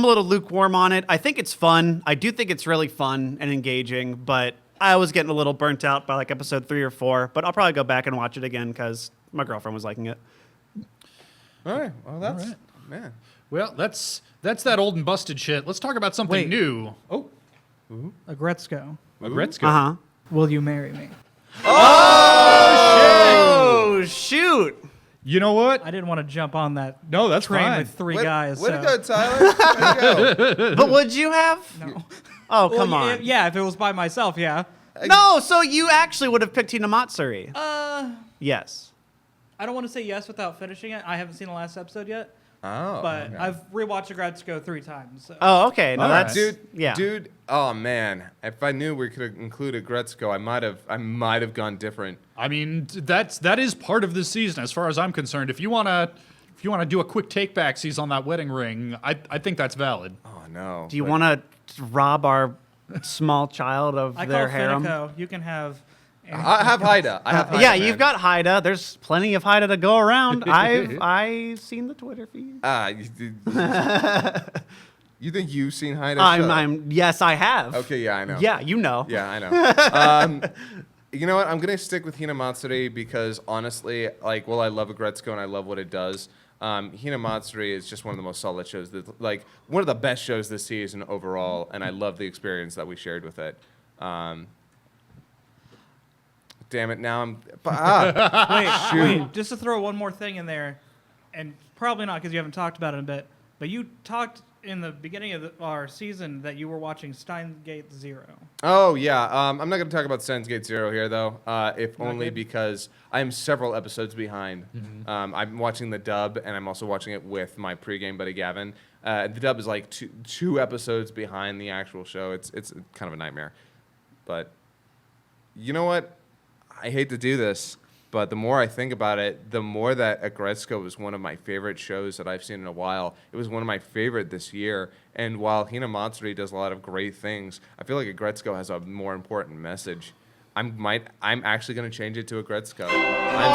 Speaker 3: a little lukewarm on it. I think it's fun. I do think it's really fun and engaging, but I was getting a little burnt out by like episode 3 or 4. But I'll probably go back and watch it again because my girlfriend was liking it.
Speaker 2: All right, well that's
Speaker 1: All right.
Speaker 2: man.
Speaker 1: Well, that's that old and busted shit. Let's talk about something
Speaker 4: Wait.
Speaker 1: new. Oh,
Speaker 4: Aggretsuko.
Speaker 1: Aggretsuko.
Speaker 3: Uh-huh.
Speaker 4: Will you marry me?
Speaker 3: Oh, shoot.
Speaker 1: You know what?
Speaker 4: I didn't want to jump on that
Speaker 1: No, that's
Speaker 4: train
Speaker 1: fine.
Speaker 4: with 3
Speaker 2: Way
Speaker 4: guys.
Speaker 2: to
Speaker 4: so-
Speaker 2: go, Tyler. Way to go.
Speaker 3: But would you have?
Speaker 4: No.
Speaker 3: Oh,
Speaker 4: Well,
Speaker 3: come on.
Speaker 4: Yeah, if it was by myself, yeah.
Speaker 3: No, so you actually would have picked Hinamatsuri. Yes.
Speaker 4: I don't want to say yes without finishing it. I haven't seen the last episode yet,
Speaker 2: Oh,
Speaker 4: but
Speaker 2: okay.
Speaker 4: I've rewatched Aggretsuko 3 times. So.
Speaker 3: Oh, okay. No,
Speaker 1: All
Speaker 3: that's
Speaker 1: right.
Speaker 2: Dude. Oh man, if I knew we could include Aggretsuko, I might have gone different.
Speaker 1: I mean, that is part of this season, as far as I'm concerned. If you wanna do a quick take backsies on that wedding ring, I think that's valid.
Speaker 2: Oh no.
Speaker 3: Do you want to rob our small child of
Speaker 4: I
Speaker 3: their
Speaker 4: call
Speaker 3: harem?
Speaker 4: You can have.
Speaker 2: I have Haida.
Speaker 3: Yeah,
Speaker 2: man.
Speaker 3: you've got Haida. There's plenty of Haida to go around. I've seen the Twitter feed.
Speaker 2: You think you've seen Haida?
Speaker 3: Yes, I have.
Speaker 2: Okay, yeah, I know.
Speaker 3: Yeah, you know.
Speaker 2: Yeah, I know. You know what? I'm gonna stick with Hinamatsuri because honestly, like, well, I love Aggretsuko and I love what it does. Hinamatsuri is just one of the most solid shows. Like one of the best shows this season overall, and I love the experience that we shared with it. Damn it! Now I'm.
Speaker 4: Wait, just to throw one more thing in there, and probably not because you haven't talked about it a bit, but you talked in the beginning of our season that you were watching Steins Gate Zero.
Speaker 2: Oh yeah, I'm not going to talk about Steins Gate Zero here though, if only
Speaker 4: good?
Speaker 2: because I'm several episodes behind. I'm watching the dub, and I'm also watching it with my pregame buddy Gavin. The dub is like two episodes behind the actual show. It's kind of a nightmare, but you know what? I hate to do this, but the more I think about it, the more that Aggretsuko was one of my favorite shows that I've seen in a while. It was one of my favorite this year. And while Hinamatsuri does a lot of great things, I feel like Aggretsuko has a more important message. I'm actually going to change it to Aggretsuko. I'm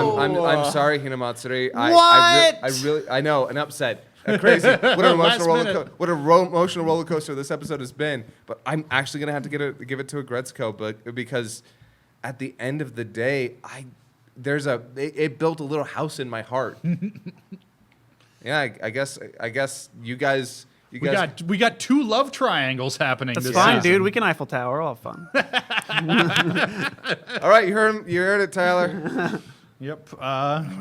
Speaker 2: sorry. I'm sorry, Hinamatsuri. I know, an upset. Crazy. What an emotional roller coaster this episode has been. But I'm actually going to have to give it to Aggretsuko, because at the end of the day, it built a little house in my heart. Yeah, I guess you guys.
Speaker 1: We got two love triangles happening.
Speaker 3: That's
Speaker 1: this
Speaker 3: fine,
Speaker 1: season.
Speaker 3: dude. We can Eiffel Tower. All fun.
Speaker 2: All right, you heard it, Tyler.
Speaker 1: Yep.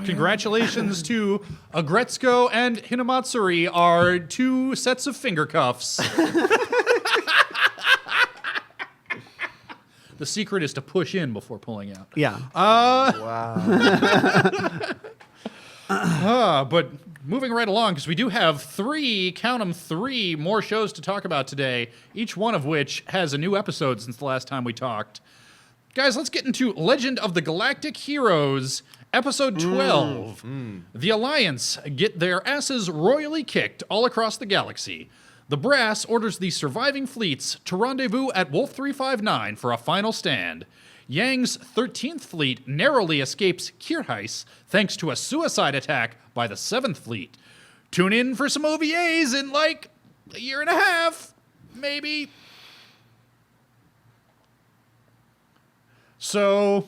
Speaker 1: Congratulations to Aggretsuko and Hinamatsuri, our two sets of finger cuffs. The secret is to push in before pulling out.
Speaker 3: Yeah.
Speaker 2: Wow.
Speaker 1: But moving right along, because we do have three more shows to talk about today, each one of which has a new episode since the last time we talked. Guys, let's get into Legend of the Galactic Heroes, Episode 12. The Alliance get their asses royally kicked all across the galaxy. The brass orders the surviving fleets to rendezvous at Wolf 359 for a final stand. Yang's 13th Fleet narrowly escapes Kirheis thanks to a suicide attack by the 7th Fleet. Tune in for some OVAs in like a year and a half, maybe. So,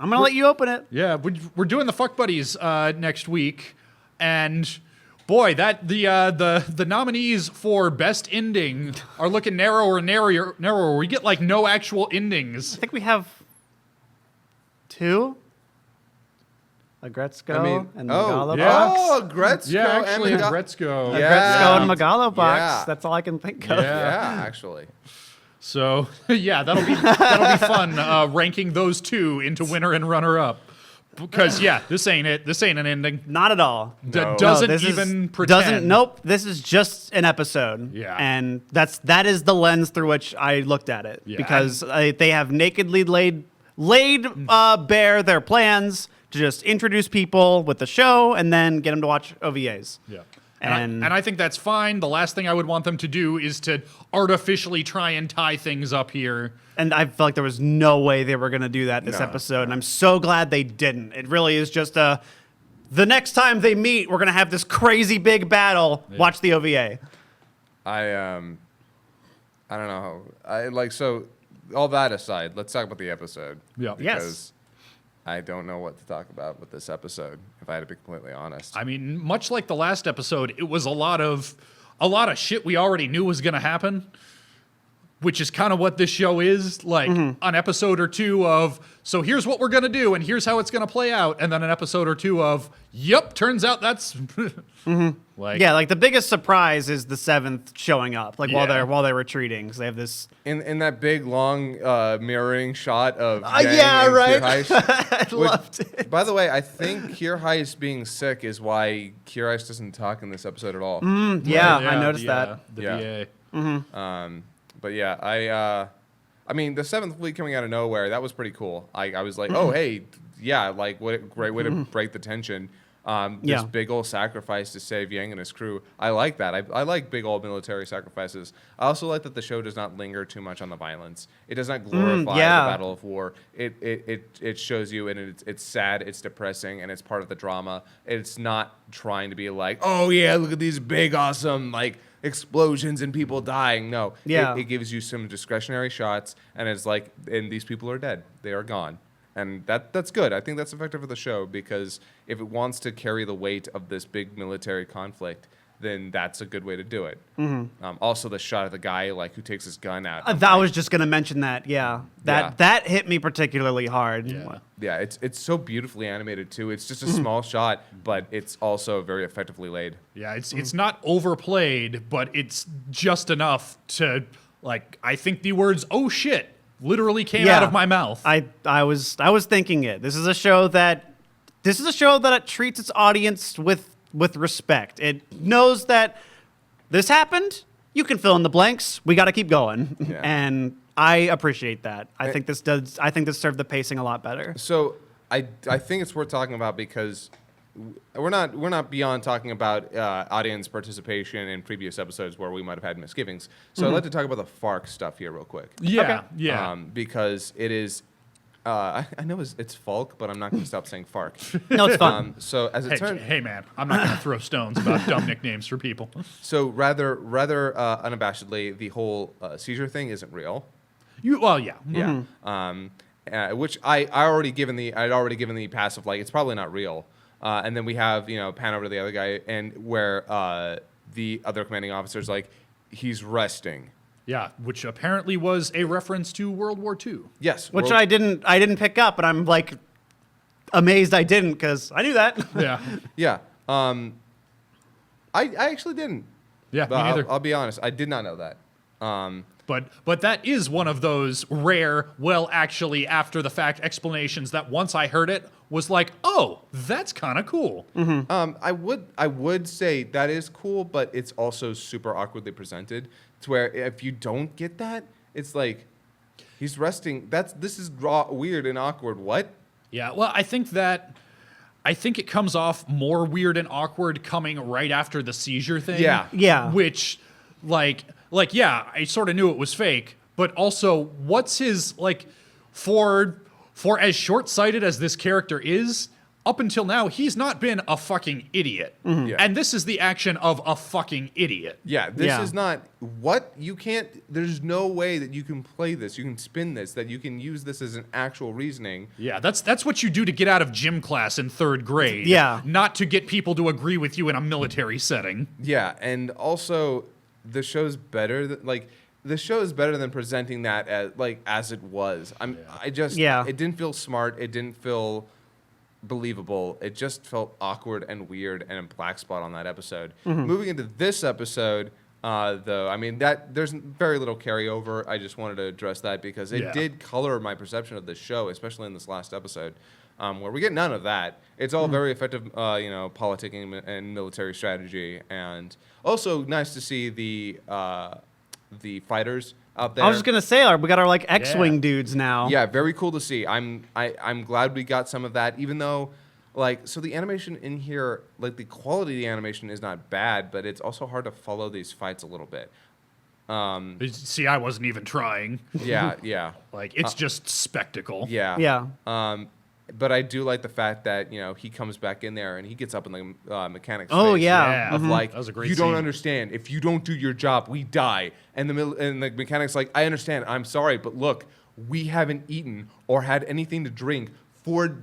Speaker 3: I'm going to let you open it.
Speaker 1: yeah, we're doing the Fuck Buddies next week, and boy, that the nominees for best ending are looking narrower and narrower. We get like no actual endings.
Speaker 3: I think we have two. Aggretsuko and Megalo Box.
Speaker 2: Oh, Aggretsuko
Speaker 1: Yeah, actually,
Speaker 2: and
Speaker 1: Aggretsuko.
Speaker 3: Aggretsuko and Megalo Box.
Speaker 2: Yeah.
Speaker 3: That's all I can think of.
Speaker 2: Yeah, actually.
Speaker 1: So yeah, that'll be fun ranking those two into winner and runner up. Because yeah, this ain't it. This ain't an ending.
Speaker 3: Not at all.
Speaker 2: No.
Speaker 1: Doesn't
Speaker 3: this
Speaker 1: even pretend.
Speaker 3: Nope. This is just an episode.
Speaker 1: Yeah.
Speaker 3: And that is the lens through which I looked at it.
Speaker 1: Yeah.
Speaker 3: Because they have nakedly laid bare their plans to just introduce people with the show and then get them to watch OVAs.
Speaker 1: Yeah.
Speaker 3: And
Speaker 1: I think that's fine. The last thing I would want them to do is to artificially try and tie things up here.
Speaker 3: And I felt like there was no way they were going to do that this episode. And I'm so glad they didn't. It really is just the next time they meet, we're going to have this crazy big battle. Yeah. Watch the OVA.
Speaker 2: I don't know. So all that aside, let's talk about the episode.
Speaker 1: Yeah.
Speaker 2: Because I don't know what to talk about with this episode, if I had to be completely honest.
Speaker 1: I mean, much like the last episode, it was a lot of shit we already knew was going to happen, which is kind of what this show is. Like an episode or two of, so here's what we're going to do and here's how it's going to play out, and then an episode or two of, yep, turns out that's
Speaker 3: like the biggest surprise is the 7th showing up, while they're retreating. So they have this
Speaker 2: in that big long mirroring shot of
Speaker 3: yeah,
Speaker 2: and
Speaker 3: right.
Speaker 2: Kirheis,
Speaker 3: I loved it.
Speaker 2: By the way, I think Kirheis being sick is why Kirheis doesn't talk in this episode at all.
Speaker 3: Yeah, I noticed that.
Speaker 1: The
Speaker 2: Yeah.
Speaker 1: VA.
Speaker 2: But yeah, I mean, the 7th Fleet coming out of nowhere, that was pretty cool. I was like, oh, hey, yeah, like, what a great way to break the tension. This big old sacrifice to save Yang and his crew. I like that. I like big old military sacrifices. I also like that the show does not linger too much on the violence. It does not glorify the Battle of War. It shows you, and it's sad, it's depressing, and it's part of the drama. It's not trying to be like, oh yeah, look at these big awesome like explosions and people dying. No, it gives you some discretionary shots, and it's like, and these people are dead. They are gone. and that's good. I think that's effective for the show because if it wants to carry the weight of this big military conflict, then that's a good way to do it. Also, the shot of the guy like who takes his gun out.
Speaker 3: I was just gonna mention that. Yeah, that hit me particularly hard.
Speaker 2: Yeah, it's so beautifully animated too. It's just a small shot, but it's also very effectively laid.
Speaker 1: Yeah, it's not overplayed, but it's just enough to like. I think the words "oh shit" literally came out of my mouth.
Speaker 3: I was thinking it. This is a show that treats its audience with respect. It knows that this happened. You can fill in the blanks. We got to keep going, and I appreciate that. I think this served the pacing a lot better.
Speaker 2: So I think it's worth talking about because we're not beyond talking about audience participation in previous episodes where we might have had misgivings. So I'd like to talk about the FARC stuff here real quick.
Speaker 1: Yeah.
Speaker 2: Because it is. I know it's Falk, but I'm not going to stop saying FARC.
Speaker 3: No, it's fun.
Speaker 2: So as it turns,
Speaker 1: Hey man, I'm not going to throw stones about dumb nicknames for people.
Speaker 2: so rather unabashedly, the whole seizure thing isn't real.
Speaker 1: Yeah.
Speaker 2: Yeah. Which I'd already given the passive like it's probably not real. And then we have pan over to the other guy and where the other commanding officer's like he's resting.
Speaker 1: Yeah, which apparently was a reference to World War II.
Speaker 2: Yes,
Speaker 3: Which I didn't pick up, but I'm like amazed I didn't because I knew that.
Speaker 1: Yeah.
Speaker 2: Yeah. I actually didn't.
Speaker 1: Yeah,
Speaker 2: But
Speaker 1: me neither.
Speaker 2: I'll be honest. I did not know that.
Speaker 1: But that is one of those rare, well, actually, after the fact explanations that once I heard it was like, oh, that's kind of cool.
Speaker 2: I would say that is cool, but it's also super awkwardly presented. To where if you don't get that, it's like he's resting. This is weird and awkward. What?
Speaker 1: Yeah, well, I think it comes off more weird and awkward coming right after the seizure thing.
Speaker 3: Yeah.
Speaker 1: Which, yeah, I sort of knew it was fake, but also, what's his, like, for as short-sighted as this character is, up until now, he's not been a fucking idiot.
Speaker 2: Yeah.
Speaker 1: And this is the action of a fucking idiot.
Speaker 2: Yeah, this is not what you can't. There's no way that you can play this. You can spin this. That you can use this as an actual reasoning.
Speaker 1: Yeah, that's what you do to get out of gym class in 3rd grade.
Speaker 3: Yeah.
Speaker 1: Not to get people to agree with you in a military setting.
Speaker 2: Yeah, and also the show's better. The show is better than presenting that as it was. It didn't feel smart. It didn't feel believable. It just felt awkward and weird and a black spot on that episode. Moving into this episde, though, I mean that there's very little carryover. I just wanted to address that because it did color my perception of the show, especially in this last episode, where we get none of that. It's all very effective, politicking and military strategy, and also nice to see the fighters out there.
Speaker 3: I was just gonna say, we got our like X-wing dudes now.
Speaker 2: Yeah, very cool to see. I'm glad we got some of that, even though, so the animation in here, the quality of the animation is not bad, but it's also hard to follow these fights a little bit.
Speaker 1: See, I wasn't even trying.
Speaker 2: Yeah.
Speaker 1: It's just spectacle.
Speaker 2: Yeah. But I do like the fact that he comes back in there and he gets up in the mechanic's
Speaker 3: Oh
Speaker 2: face
Speaker 3: yeah.
Speaker 2: of
Speaker 1: That was a great
Speaker 2: you don't
Speaker 1: scene.
Speaker 2: understand. If you don't do your job, we die. And the mechanic's like, I understand. I'm sorry, but look, we haven't eaten or had anything to drink for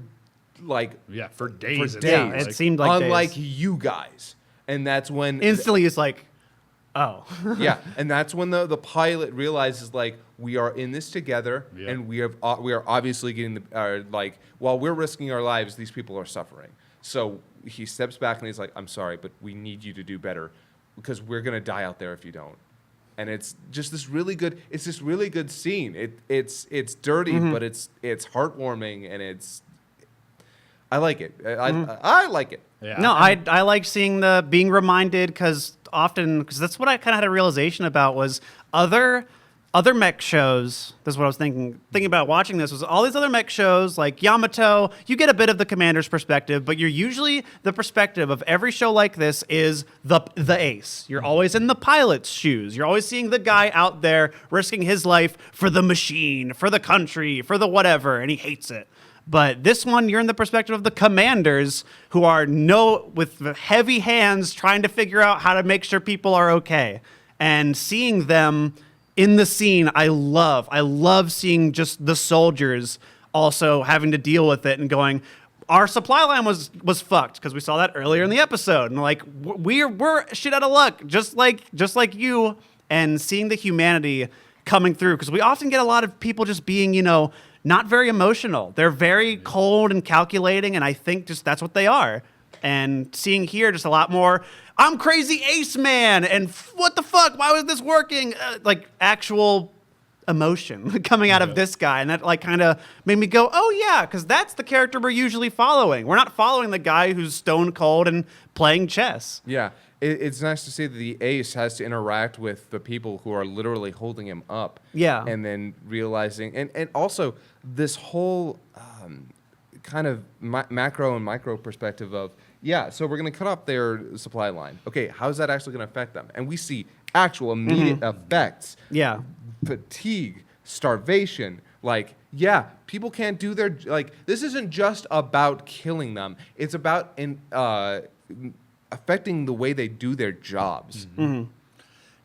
Speaker 1: for days.
Speaker 2: For
Speaker 1: it
Speaker 2: days.
Speaker 3: Yeah, it seemed like
Speaker 2: unlike
Speaker 3: days.
Speaker 2: you guys. And that's when
Speaker 3: Instantly, it's like, oh.
Speaker 2: yeah, and that's when the pilot realizes we are in this together, and we are obviously getting while we're risking our lives, these people are suffering. So he steps back and he's like, I'm sorry, but we need you to do better because we're gonna die out there if you don't. And it's just this really good scene. It's dirty, but it's heartwarming, and I like it. I like it.
Speaker 1: Yeah.
Speaker 3: No, I like seeing being reminded because that's what I kind of had a realization about was other mech shows. This is what I was thinking about watching this was all these other mech shows like Yamato. You get a bit of the commander's perspective, but you're usually the perspective of every show like this is the ace. You're always in the pilot's shoes. You're always seeing the guy out there risking his life for the machine, for the country, for the whatever, and he hates it. But this one, you're in the perspective of the commanders who are with heavy hands trying to figure out how to make sure people are okay. And seeing them in the scene, I love seeing just the soldiers also having to deal with it and going, our supply line was fucked because we saw that earlier in the episode, and like we're shit out of luck, just like you, and seeing the humanity coming through, because we often get a lot of people just being, not very emotional. They're very cold and calculating, and I think just that's what they are. And seeing here just a lot more, I'm crazy ace man, and what the fuck? Why was this working? Like actual emotion coming out of this guy, and that like kind of made me go, oh yeah, because that's the character we're usually following. We're not following the guy who's stone cold and playing chess.
Speaker 2: Yeah. It's nice to see that the ace has to interact with the people who are literally holding him up.
Speaker 3: Yeah.
Speaker 2: And then realizing, and also this whole kind of macro and micro perspective of, so we're going to cut off their supply line. Okay, how's that actually going to affect them? And we see actual immediate effects.
Speaker 3: Yeah.
Speaker 2: Fatigue, starvation, people can't do their, this isn't just about killing them. It's about affecting the way they do their jobs.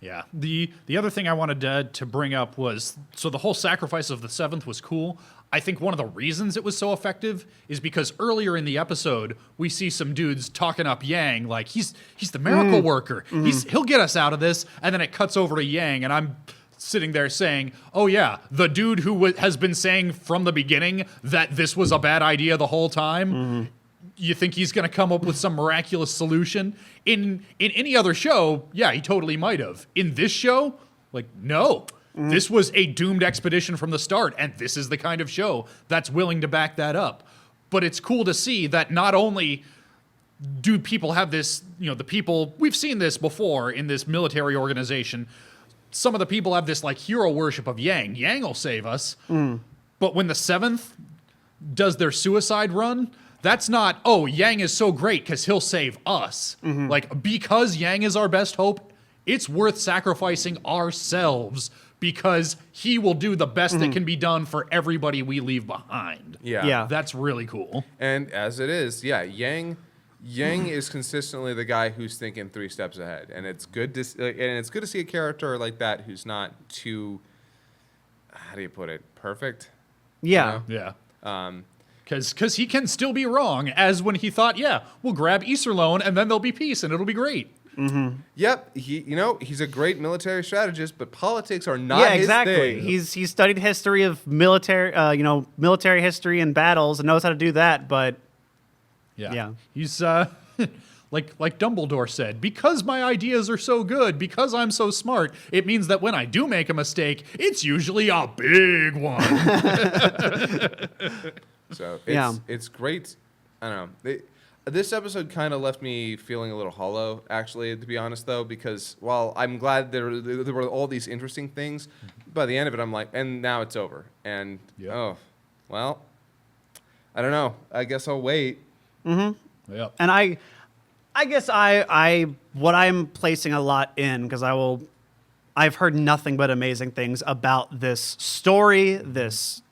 Speaker 1: Yeah. The other thing I wanted to bring up was, so the whole sacrifice of the seventh was cool. I think one of the reasons it was so effective is because earlier in the episode, we see some dudes talking up Yang, like he's the miracle worker. He'll get us out of this. And then it cuts over to Yang, and I'm sitting there saying, oh yeah, the dude who has been saying from the beginning that this was a bad idea the whole time. You think he's going to come up with some miraculous solution? In any other show, yeah, he totally might have. In this show, no. This was a doomed expedition from the start, and this is the kind of show that's willing to back that up. But it's cool to see that not only do people have this, the people, we've seen this before in this military organization, some of the people have this hero worship of Yang. Yang will save us. But when the seventh does their suicide run, that's not, oh, Yang is so great because he'll save us. Because Yang is our best hope, it's worth sacrificing ourselves because he will do the best that can be done for everybody we leave behind.
Speaker 2: Yeah.
Speaker 1: That's really cool.
Speaker 2: And as it is, Yang is consistently the guy who's thinking 3 steps ahead, and it's good to see a character like that who's not too, how do you put it, perfect.
Speaker 3: Yeah.
Speaker 1: Yeah. Because he can still be wrong, as when he thought, we'll grab Iserlohn and then there'll be peace and it'll be great.
Speaker 2: Yep, he's a great military strategist, but politics are not his
Speaker 3: exactly.
Speaker 2: thing.
Speaker 3: He's studied history of military history and battles and knows how to do that, but
Speaker 1: he's like Dumbledore said, because my ideas are so good, because I'm so smart, it means that when I do make a mistake, it's usually a big one.
Speaker 2: So it's great. I don't know. This episode kind of left me feeling a little hollow, actually, to be honest, though, because while I'm glad there were all these interesting things, by the end of it, I'm like, and now it's over. And, I don't know. I guess I'll wait.
Speaker 3: Mm-hmm. Yep. And I guess what I'm placing a lot in, because I've heard nothing but amazing things about this story, this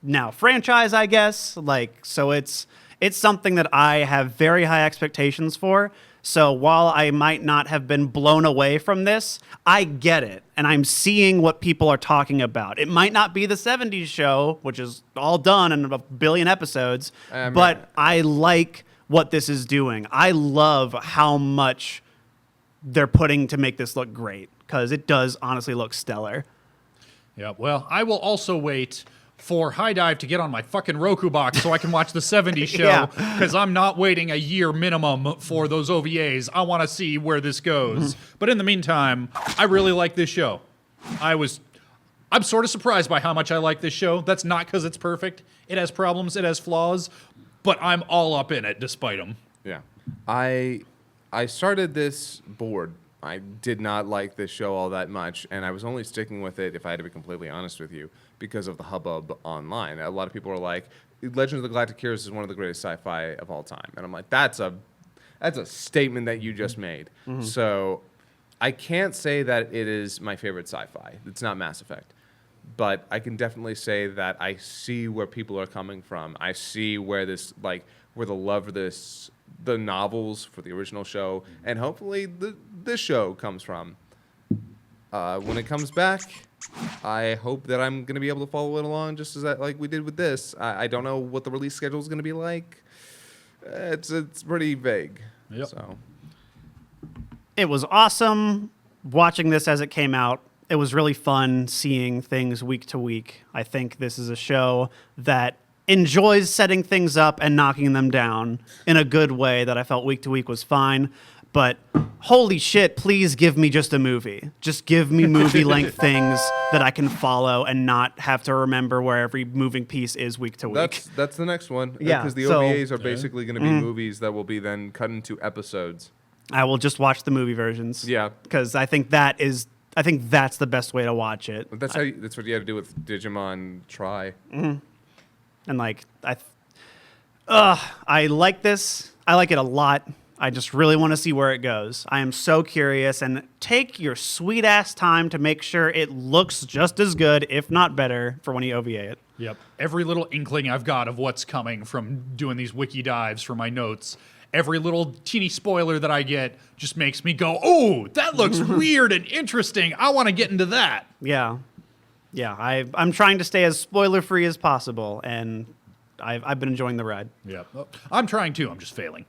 Speaker 3: now franchise, I guess. So it's something that I have very high expectations for. So while I might not have been blown away from this, I get it. And I'm seeing what people are talking about. It might not be the 70s show, which is all done in 1 billion episodes, but I like what this is doing. I love how much they're putting to make this look great, because it does honestly look stellar.
Speaker 1: Yeah, well, I will also wait for High Dive to get on my fucking Roku box so I can watch the 70s show, because I'm not waiting a year minimum for those OVAs. I want to see where this goes. But in the meantime, I really like this show. I'm sort of surprised by how much I like this show. That's not because it's perfect. It has problems, it has flaws, but I'm all up in it despite them.
Speaker 2: Yeah. I started this bored. I did not like this show all that much, and I was only sticking with it, if I had to be completely honest with you, because of the hubbub online. A lot of people are like, Legend of the Galactic Heroes is one of the greatest sci-fi of all time. And I'm like, that's a statement that you just made. So I can't say that it is my favorite sci-fi. It's not Mass Effect. But I can definitely say that I see where people are coming from. I see where where the love for the novels for the original show, and hopefully this show comes from. When it comes back, I hope that I'm going to be able to follow it along just as that, like we did with this. I don't know what the release schedule is going to be like. It's pretty vague.
Speaker 1: Yep.
Speaker 2: So
Speaker 3: It was awesome watching this as it came out. It was really fun seeing things week to week. I think this is a show that enjoys setting things up and knocking them down in a good way that I felt week to week was fine. But holy shit, please give me just a movie. Just give me movie-length things that I can follow and not have to remember where every moving piece is week to week.
Speaker 2: that's the next one.
Speaker 3: Yeah,
Speaker 2: Because the
Speaker 3: so-
Speaker 2: OVAs are basically going to be movies that will be then cut into episodes.
Speaker 3: I will just watch the movie versions.
Speaker 2: Yeah.
Speaker 3: Because I think that's the best way to watch it.
Speaker 2: That's what you had to do with Digimon Try.
Speaker 3: And like I like this. I like it a lot. I just really want to see where it goes. I am so curious, and take your sweet ass time to make sure it looks just as good, if not better, for when you OVA it.
Speaker 1: Yep. Every little inkling I've got of what's coming from doing these wiki dives for my notes, every little teeny spoiler that I get just makes me go, oh, that looks weird and interesting. I want to get into that.
Speaker 3: Yeah. I'm trying to stay as spoiler free as possible, and I've been enjoying the ride.
Speaker 1: Yeah, I'm trying to. I'm just failing.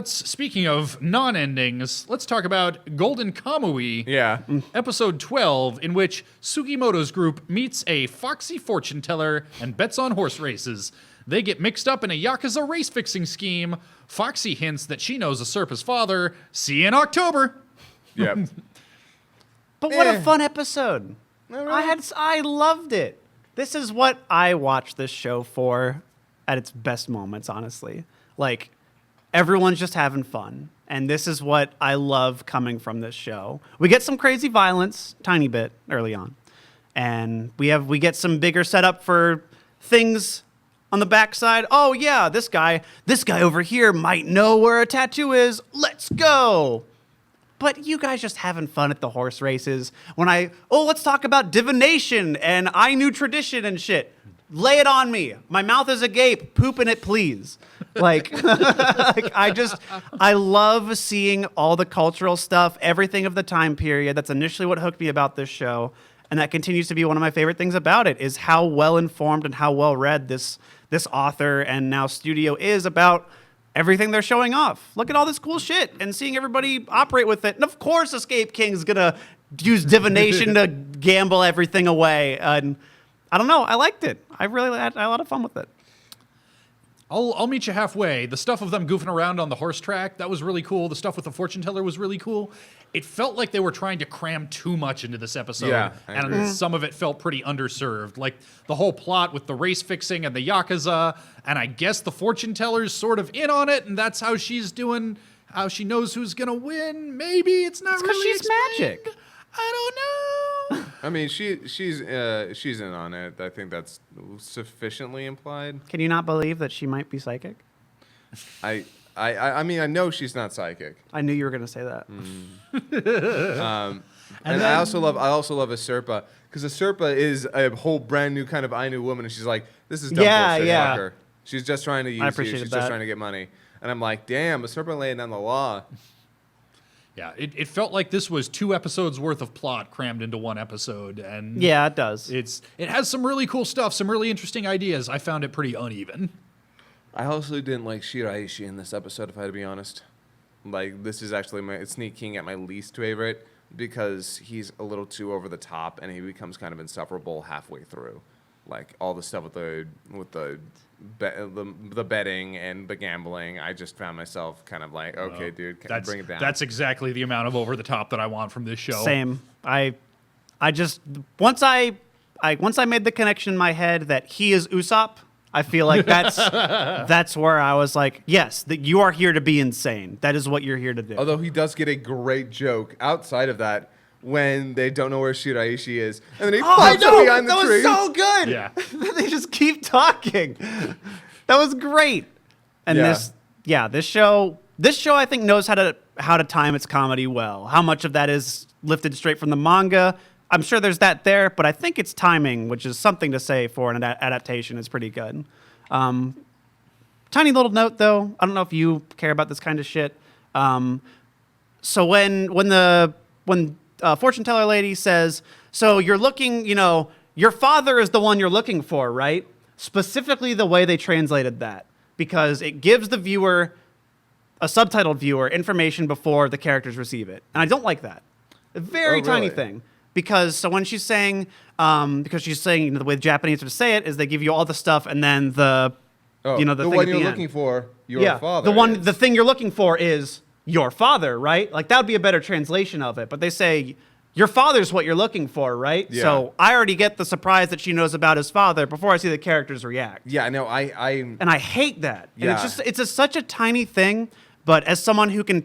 Speaker 1: Speaking of non-endings, let's talk about Golden Kamuy.
Speaker 2: Yeah.
Speaker 1: Episode 12, in which Sugimoto's group meets a foxy fortune teller and bets on horse races. They get mixed up in a Yakuza race-fixing scheme. Foxy hints that she knows Asurpa's father. See you in October.
Speaker 2: Yep.
Speaker 3: But what a fun episode.
Speaker 2: All right.
Speaker 3: I loved it. This is what I watch this show for at its best moments, honestly. Like, everyone's just having fun. And this is what I love coming from this show. We get some crazy violence, tiny bit, early on. And we get some bigger setup for things on the backside. Oh, yeah, this guy over here might know where a tattoo is. Let's go. But you guys just having fun at the horse races. Let's talk about divination and Ainu tradition and shit. Lay it on me. My mouth is agape. Poop in it, please. Like, I love seeing all the cultural stuff, everything of the time period. That's initially what hooked me about this show. And that continues to be one of my favorite things about it, is how well informed and how well read this author and now studio is about everything they're showing off. Look at all this cool shit and seeing everybody operate with it. And of course, Escape King's gonna use divination to gamble everything away. And I don't know. I liked it. I really had a lot of fun with it.
Speaker 1: I'll meet you halfway. The stuff of them goofing around on the horse track, that was really cool. The stuff with the fortune teller was really cool. It felt like they were trying to cram too much into this episode.
Speaker 2: Yeah, I
Speaker 1: and
Speaker 2: agree.
Speaker 1: some of it felt pretty underserved. Like the whole plot with the race fixing and the Yakuza, and I guess the fortune teller's sort of in on it, and that's how she's doing, how she knows who's gonna win. Maybe it's not really
Speaker 3: she's
Speaker 1: explained.
Speaker 3: magic.
Speaker 1: I don't know.
Speaker 2: I mean, she's in on it. I think that's sufficiently implied.
Speaker 3: Can you not believe that she might be psychic?
Speaker 2: I mean, I know she's not psychic.
Speaker 3: I knew you were going to say that.
Speaker 2: And I also love Asurpa, because Asurpa is a whole brand new kind of Ainu woman, and she's like, this is dumb bullshit.
Speaker 3: Yeah.
Speaker 2: Fuck her. She's just trying to use you.
Speaker 3: appreciated
Speaker 2: She's
Speaker 3: that.
Speaker 2: just trying to get money. And I'm like, damn, Asurpa laying down the law.
Speaker 1: Yeah, it felt like this was 2 episodes worth of plot crammed into 1 episode, and
Speaker 3: Yeah, it does.
Speaker 1: it has some really cool stuff, some really interesting ideas. I found it pretty uneven.
Speaker 2: I also didn't like Shiraishi in this episode, if I had to be honest. Like, this is actually sneaking at my least favorite, because he's a little too over the top, and he becomes kind of insufferable halfway through. Like, all the stuff with the betting and the gambling, I just found myself kind of like, okay, dude, can you bring it down?
Speaker 1: That's exactly the amount of over the top that I want from this show.
Speaker 3: Same. I just once I made the connection in my head that he is Usopp, I feel like that's where I was like, yes, that you are here to be insane. That is what you're here to do.
Speaker 2: Although he does get a great joke outside of that when they don't know where Shiraishi is, and then he pops up behind the
Speaker 3: that
Speaker 2: tree.
Speaker 3: was so good.
Speaker 1: Yeah.
Speaker 3: They just keep talking. That was great. And
Speaker 2: Yeah.
Speaker 3: this show I think knows how to time its comedy well. How much of that is lifted straight from the manga? I'm sure there's that there, but I think its timing, which is something to say for an adaptation, is pretty good. Tiny little note though, I don't know if you care about this kind of shit. So when the when fortune teller lady says, so you're looking, your father is the one you're looking for, right? Specifically the way they translated that, because it gives the viewer, a subtitled viewer, information before the characters receive it. And I don't like that. A very tiny
Speaker 2: really?
Speaker 3: thing. Because so when she's saying, the way the Japanese would say it is they give you all the stuff and then the thing
Speaker 2: the
Speaker 3: at
Speaker 2: one
Speaker 3: the
Speaker 2: you're
Speaker 3: end.
Speaker 2: looking for, your father.
Speaker 3: The thing you're looking for is your father, right? Like that would be a better translation of it. But they say your father's what you're looking for, right?
Speaker 2: Yeah.
Speaker 3: So I already get the surprise that she knows about his father before I see the characters react.
Speaker 2: Yeah, no,
Speaker 3: And I hate that.
Speaker 2: Yeah.
Speaker 3: And it's such a tiny thing, but as someone who can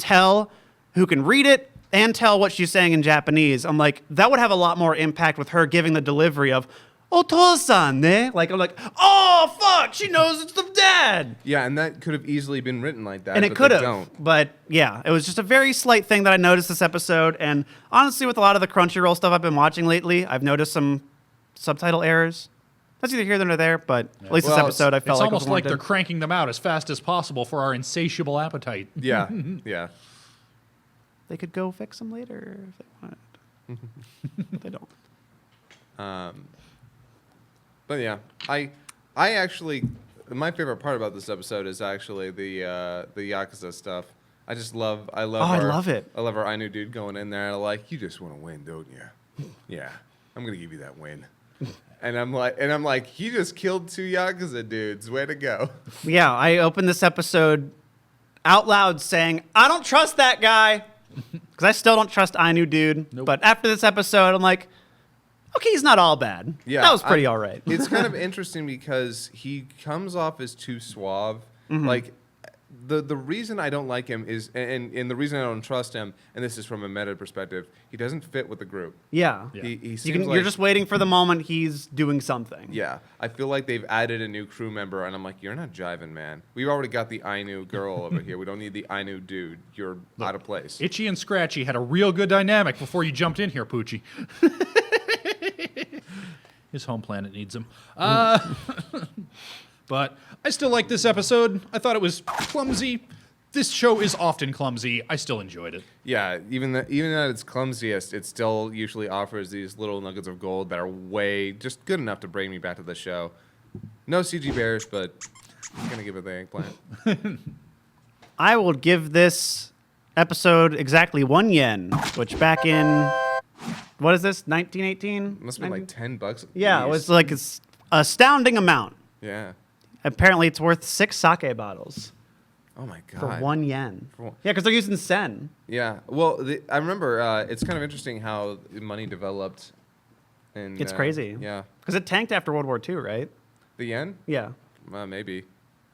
Speaker 3: read it and tell what she's saying in Japanese, I'm like, that would have a lot more impact with her giving the delivery of "Otosan ne." Like I'm like, oh fuck, she knows it's the dad.
Speaker 2: Yeah, and that could have easily been written like that.
Speaker 3: And it
Speaker 2: but
Speaker 3: could
Speaker 2: they
Speaker 3: have,
Speaker 2: don't.
Speaker 3: but yeah, it was just a very slight thing that I noticed this episode. And honestly, with a lot of the Crunchyroll stuff I've been watching lately, I've noticed some subtitle errors. That's either here or there, but at least
Speaker 2: Well,
Speaker 3: this episode I felt
Speaker 1: It's
Speaker 3: like
Speaker 1: almost
Speaker 3: was
Speaker 1: like they're
Speaker 3: warranted.
Speaker 1: cranking them out as fast as possible for our insatiable appetite.
Speaker 2: Yeah, yeah.
Speaker 3: They could go fix them later if they wanted. But they don't.
Speaker 2: But yeah, I actually, my favorite part about this episode is actually the Yakuza stuff. I love
Speaker 3: I love it.
Speaker 2: I love our Ainu dude going in there and like, you just want to win, don't you? Yeah, I'm gonna give you that win. And I'm like, he just killed 2 Yakuza dudes. Way to go.
Speaker 3: Yeah, I opened this episode out loud saying, I don't trust that guy. Because I still don't trust Ainu dude.
Speaker 1: Nope.
Speaker 3: But after this episode, I'm like, okay, he's not all bad.
Speaker 2: Yeah,
Speaker 3: that was pretty all right.
Speaker 2: It's kind of interesting because he comes off as too suave.
Speaker 3: Mm-hmm.
Speaker 2: Like the reason I don't like him is, and the reason I don't trust him, and this is from a meta perspective, he doesn't fit with the group.
Speaker 3: Yeah.
Speaker 1: Yeah.
Speaker 2: He seems
Speaker 3: You're
Speaker 2: like,
Speaker 3: just waiting for the moment he's doing something.
Speaker 2: yeah. I feel like they've added a new crew member, and I'm like, you're not jiving, man. We've already got the Ainu girl over here. We don't need the Ainu dude. You're out of place.
Speaker 1: Itchy and Scratchy had a real good dynamic before you jumped in here, Poochie. His home planet needs him. But I still like this episode. I thought it was clumsy. This show is often clumsy. I still enjoyed it.
Speaker 2: Yeah, even at its clumsiest, it still usually offers these little nuggets of gold that are just good enough to bring me back to the show. No CG bears, but I'm gonna give it the eggplant.
Speaker 3: I will give this episode exactly 1 yen, which back in, what is this, 1918?
Speaker 2: Must have been like $10.
Speaker 3: Yeah, it
Speaker 2: at
Speaker 3: was
Speaker 2: least.
Speaker 3: like an astounding amount.
Speaker 2: Yeah.
Speaker 3: Apparently, it's worth 6 sake bottles
Speaker 2: Oh my god.
Speaker 3: for 1 yen.
Speaker 2: For one-
Speaker 3: Yeah, because they're using sen.
Speaker 2: Yeah. Well, I remember it's kind of interesting how money developed. And
Speaker 3: It's crazy.
Speaker 2: Yeah.
Speaker 3: Because it tanked after World War II, right?
Speaker 2: The yen?
Speaker 3: Yeah.
Speaker 2: Maybe.
Speaker 3: I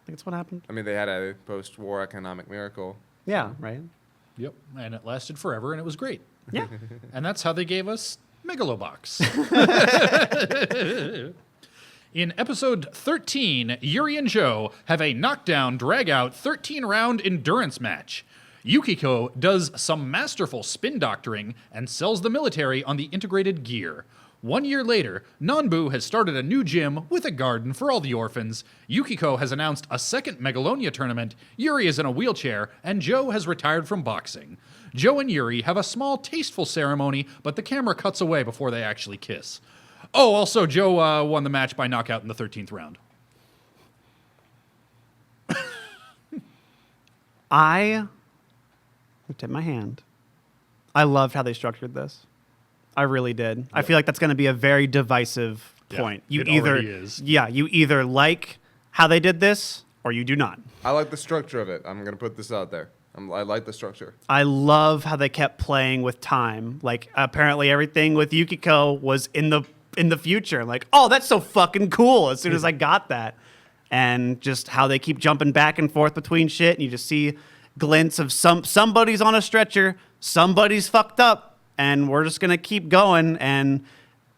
Speaker 3: think that's what happened.
Speaker 2: I mean, they had a post-war economic miracle.
Speaker 3: Yeah, right?
Speaker 1: Yep. And it lasted forever, and it was great.
Speaker 3: Yeah.
Speaker 1: And that's how they gave us Megalo Box. In episode 13, Yuri and Joe have a knockdown, drag-out, 13-round endurance match. Yukiko does some masterful spin doctoring and sells the military on the integrated gear. 1 year later, Nanbu has started a new gym with a garden for all the orphans. Yukiko has announced a second Megalonia tournament. Yuri is in a wheelchair, and Joe has retired from boxing. Joe and Yuri have a small, tasteful ceremony, but the camera cuts away before they actually kiss. Oh, also, Joe won the match by knockout in the 13th round.
Speaker 3: I tip my hand. I loved how they structured this. I really did. I feel like that's going to be a very divisive
Speaker 1: Yeah,
Speaker 3: point. You
Speaker 1: it
Speaker 3: either
Speaker 1: already is.
Speaker 3: Yeah, you either like how they did this or you do not.
Speaker 2: I like the structure of it. I'm gonna put this out there. I like the structure.
Speaker 3: I love how they kept playing with time. Like apparently everything with Yukiko was in the future. Like, oh, that's so fucking cool. As soon as I got that, and just how they keep jumping back and forth between shit, and you just see glints of somebody's on a stretcher, somebody's fucked up, and we're just gonna keep going. And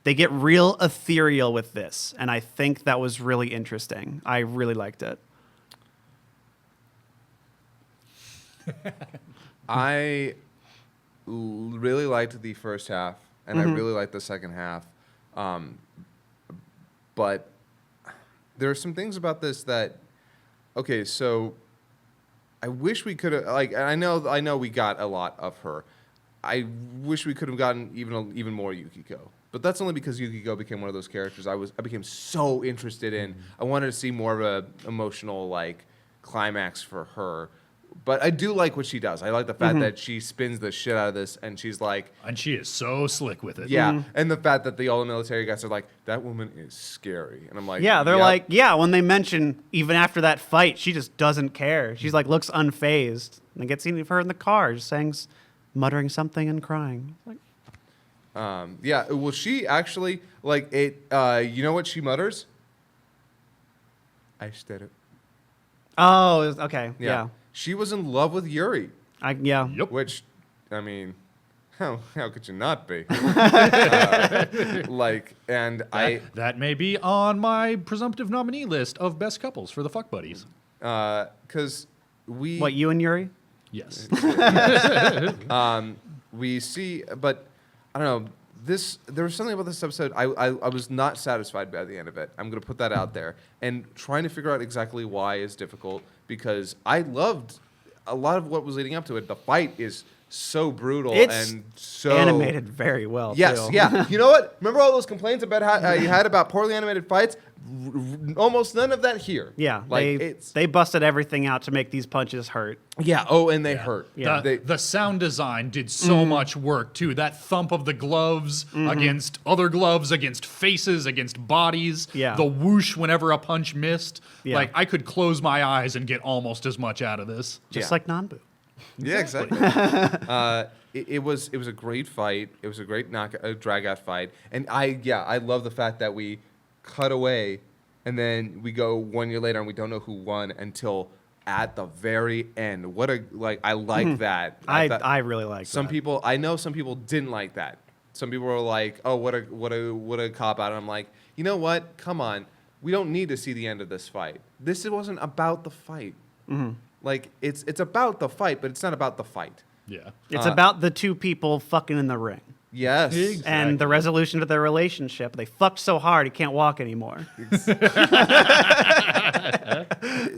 Speaker 3: they get real ethereal with this, and I think that was really interesting. I really liked it.
Speaker 2: I really liked the first half, and I really liked the second half. But there are some things about this that, okay, so I wish we could have, like, and I know we got a lot of her, I wish we could have gotten even more Yukiko. But that's only because Yukiko became one of those characters I became so interested in. I wanted to see more of a emotional like climax for her. But I do like what she does. I like the fact that she spins the shit out of this, and she's like,
Speaker 1: And she is so slick with it.
Speaker 2: yeah. And the fact that all the military guys are like, that woman is scary, and I'm like,
Speaker 3: Yeah, they're
Speaker 2: yep.
Speaker 3: like, yeah, when they mention, even after that fight, she just doesn't care. She's like, looks unfazed. And they get seen of her in the car, just saying, muttering something and crying. Like,
Speaker 2: yeah. Well, she actually like it. You know what she mutters? I did it.
Speaker 3: oh, okay, yeah.
Speaker 2: She was in love with Yuri,
Speaker 3: Yeah.
Speaker 1: Yep.
Speaker 2: which, I mean, how could you not be? Like, and
Speaker 1: That may be on my presumptive nominee list of best couples for the fuck buddies.
Speaker 2: because we
Speaker 3: What, you and Yuri?
Speaker 1: Yes.
Speaker 2: we see, but I don't know. There was something about this episode. I was not satisfied by the end of it. I'm going to put that out there. And trying to figure out exactly why is difficult because I loved a lot of what was leading up to it. The fight is so brutal
Speaker 3: It's
Speaker 2: and so
Speaker 3: animated very well,
Speaker 2: Yes,
Speaker 3: too.
Speaker 2: yeah. You know what? Remember all those complaints about how you had about poorly animated fights? Almost none of that here.
Speaker 3: Yeah,
Speaker 2: like
Speaker 3: they busted everything out to make these punches hurt.
Speaker 2: yeah. Oh, and they hurt.
Speaker 3: Yeah.
Speaker 1: The sound design did so much work too. That thump of the gloves against other gloves, against faces, against bodies.
Speaker 3: Yeah.
Speaker 1: The whoosh whenever a punch missed.
Speaker 3: Yeah.
Speaker 1: Like I could close my eyes and get almost as much out of this.
Speaker 3: Just
Speaker 2: Yeah.
Speaker 3: like Nanbu.
Speaker 2: Yeah, exactly. It was a great fight. It was a great drag out fight, and I love the fact that we cut away, and then we go 1 year later and we don't know who won until at the very end. I like that.
Speaker 3: I really like
Speaker 2: some
Speaker 3: that.
Speaker 2: people. I know some people didn't like that. Some people were like, "Oh, what a cop out." And I'm like, you know what? Come on, we don't need to see the end of this fight. This wasn't about the fight. Like it's about the fight, but it's not about the fight.
Speaker 1: Yeah.
Speaker 3: It's about the two people fucking in the ring.
Speaker 2: Yes.
Speaker 3: And the resolution to their relationship. They fucked so hard he can't walk anymore.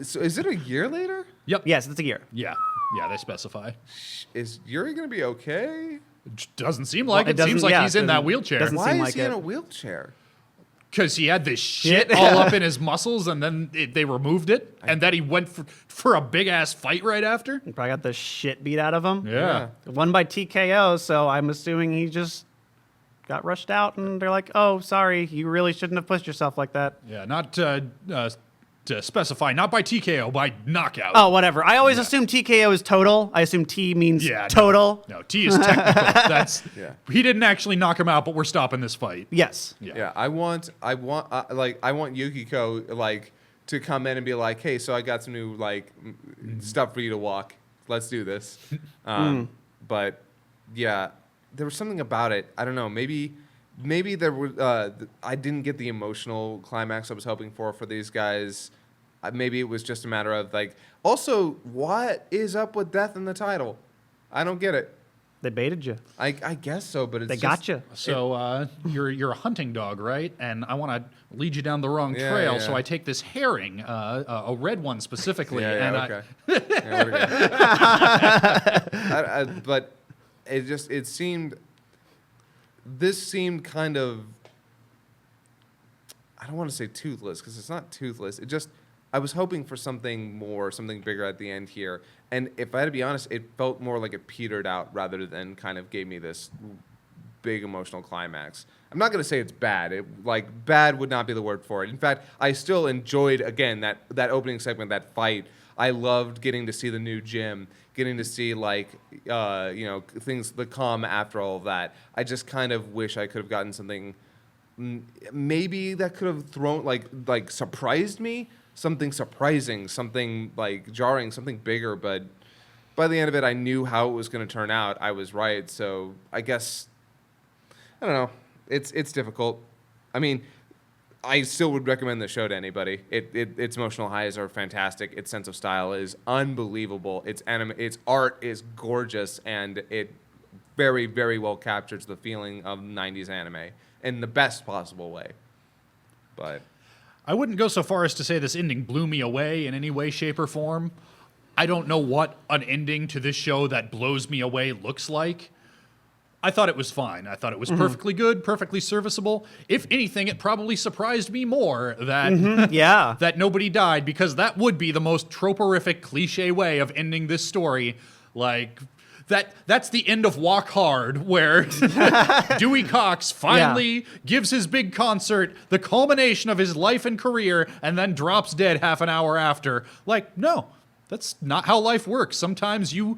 Speaker 2: So is it a year later?
Speaker 1: Yep.
Speaker 3: Yes, it's a year.
Speaker 1: Yeah. Yeah, they specify.
Speaker 2: Is Yuri gonna be okay?
Speaker 1: Doesn't seem like
Speaker 3: Well,
Speaker 1: it. Seems
Speaker 3: doesn't-
Speaker 1: like
Speaker 3: yeah,
Speaker 1: he's in that
Speaker 3: doesn't-
Speaker 1: wheelchair.
Speaker 3: doesn't
Speaker 2: Why
Speaker 3: seem
Speaker 2: is
Speaker 3: like
Speaker 2: he in
Speaker 3: it.
Speaker 2: a wheelchair?
Speaker 1: Because he had this shit all up in his muscles, and then they removed it, and then he went for a big ass fight right after.
Speaker 3: He probably got the shit beat out of him.
Speaker 1: Yeah.
Speaker 3: Won by TKO, so I'm assuming he just got rushed out, and they're like, "Oh, sorry, you really shouldn't have pushed yourself like that."
Speaker 1: Yeah, not to specify, not by TKO, by knockout.
Speaker 3: Oh, whatever. I always assume TKO is total. I assume T means
Speaker 1: Yeah,
Speaker 3: total.
Speaker 1: No, T is technical. That's
Speaker 2: Yeah.
Speaker 1: He didn't actually knock him out, but we're stopping this fight.
Speaker 3: Yes.
Speaker 2: Yeah. I want Yukiko like to come in and be like, "Hey, so I got some new stuff for you to walk. Let's do this." But yeah, there was something about it. I don't know. Maybe there was. I didn't get the emotional climax I was hoping for these guys. Maybe it was just a matter of like. Also, what is up with death in the title? I don't get it.
Speaker 3: They baited you.
Speaker 2: I guess so, but it's
Speaker 3: They
Speaker 2: just,
Speaker 3: got you.
Speaker 1: So you're a hunting dog, right? And I want to lead you down the wrong
Speaker 2: Yeah,
Speaker 1: trail.
Speaker 2: yeah.
Speaker 1: So I take this herring, a red one specifically, and
Speaker 2: okay. Yeah, we're good. But it seemed. This seemed kind of. I don't want to say toothless because it's not toothless. I was hoping for something more, something bigger at the end here. And if I had to be honest, it felt more like it petered out rather than kind of gave me this big emotional climax. I'm not going to say it's bad. Bad would not be the word for it. In fact, I still enjoyed, again, that opening segment, that fight. I loved getting to see the new gym, getting to see things that come after all of that. I just kind of wish I could have gotten something maybe that could have thrown like surprised me, something surprising, something like jarring, something bigger. But by the end of it, I knew how it was going to turn out. I was right. So I guess I don't know. It's difficult. I mean, I still would recommend the show to anybody. Its emotional highs are fantastic. Its sense of style is unbelievable. Its art is gorgeous, and it very, very well captures the feeling of 90s anime in the best possible way. But
Speaker 1: I wouldn't go so far as to say this ending blew me away in any way, shape, or form. I don't know what an ending to this show that blows me away looks like, I thought it was fine. I thought it was perfectly good, perfectly serviceable. If anything, it probably surprised me more that
Speaker 3: Yeah.
Speaker 1: that nobody died, because that would be the most troporific cliche way of ending this story. Like that's the end of Walk Hard, where Dewey Cox finally gives his big concert, the culmination of his life and career, and then drops dead half an hour after. Like, no, that's not how life works. Sometimes you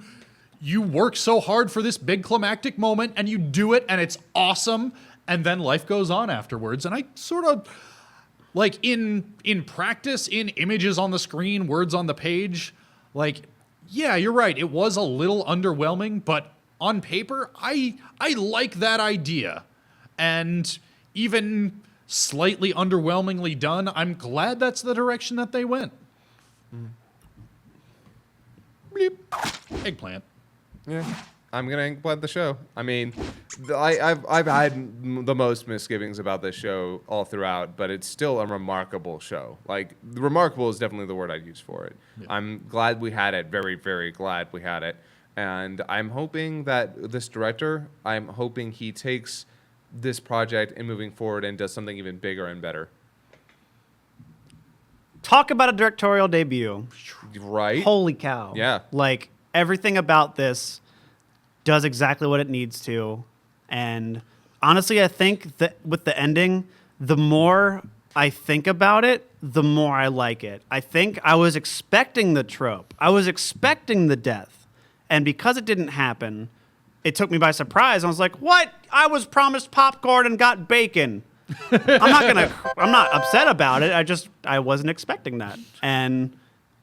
Speaker 1: work so hard for this big climactic moment, and you do it, and it's awesome, and then life goes on afterwards. And I sort of, like, in practice, in images on the screen, words on the page, like, yeah, you're right, it was a little underwhelming, but on paper, I like that idea. And even slightly underwhelmingly done, I'm glad that's the direction that they went. Bleep. Eggplant.
Speaker 2: Yeah, I'm gonna eggplant the show. I mean, I've had the most misgivings about this show all throughout, but it's still a remarkable show. Like, remarkable is definitely the word I'd use for it. Yeah. I'm glad we had it. Very, very glad we had it. And I'm hoping that this director, I'm hoping he takes this project and moving forward and does something even bigger and better.
Speaker 3: Talk about a directorial debut.
Speaker 2: Right?
Speaker 3: Holy cow.
Speaker 2: Yeah.
Speaker 3: Like, everything about this does exactly what it needs to. And honestly, I think that with the ending, the more I think about it, the more I like it. I think I was expecting the trope. I was expecting the death. And because it didn't happen, it took me by surprise. I was like, what? I was promised popcorn and got bacon. I'm not upset about it. I wasn't expecting that. And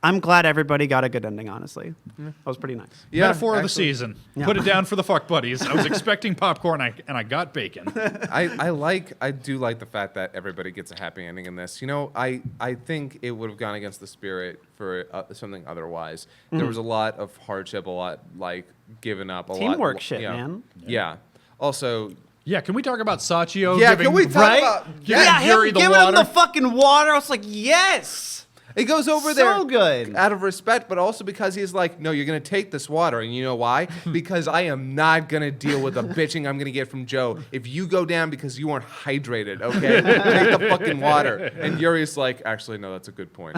Speaker 3: I'm glad everybody got a good ending, honestly. That was pretty nice.
Speaker 2: Yeah,
Speaker 1: Metaphor of the season.
Speaker 3: Yeah.
Speaker 1: Put it down for the fuck buddies. I was expecting popcorn and I got bacon.
Speaker 2: I do like the fact that everybody gets a happy ending in this. You know, I think it would have gone against the spirit for something otherwise. There was a lot of hardship, a lot like giving up, a lot
Speaker 3: Teamwork shit,
Speaker 2: you know,
Speaker 3: man.
Speaker 2: Yeah. Also,
Speaker 1: Yeah, can we talk about Sachio
Speaker 2: yeah,
Speaker 1: giving,
Speaker 2: can we talk
Speaker 3: Right?
Speaker 2: about
Speaker 1: giving Yuri the
Speaker 3: giving
Speaker 1: water?
Speaker 3: him the fucking water. I was like, yes.
Speaker 2: It goes over
Speaker 3: So
Speaker 2: there
Speaker 3: good.
Speaker 2: out of respect, but also because he's like, no, you're going to take this water. And you know why? Because I am not going to deal with the bitching I'm going to get from Joe if you go down because you aren't hydrated, okay? Take the fucking water. And Yuri's like, actually, no, that's a good point.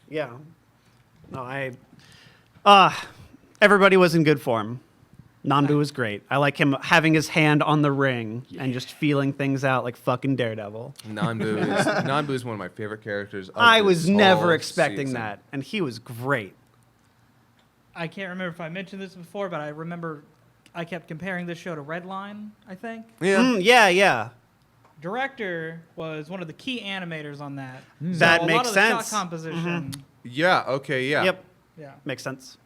Speaker 3: Yeah. No, everybody was in good form. Nanbu was great. I like him having his hand on the ring and just feeling things out like fucking Daredevil.
Speaker 2: Nanbu is one of my favorite characters. Of
Speaker 3: I
Speaker 2: this
Speaker 3: was never
Speaker 2: whole
Speaker 3: expecting
Speaker 2: season.
Speaker 3: that, and he was great.
Speaker 4: I can't remember if I mentioned this before, but I remember I kept comparing this show to Redline, I think.
Speaker 2: Yeah.
Speaker 3: Yeah.
Speaker 4: Director was one of the key animators on that. So
Speaker 3: That
Speaker 4: a
Speaker 3: makes
Speaker 4: lot of the
Speaker 3: sense.
Speaker 4: shot composition.
Speaker 2: Yeah. Okay. Yeah.
Speaker 3: Yep.
Speaker 4: Yeah.
Speaker 3: Makes sense.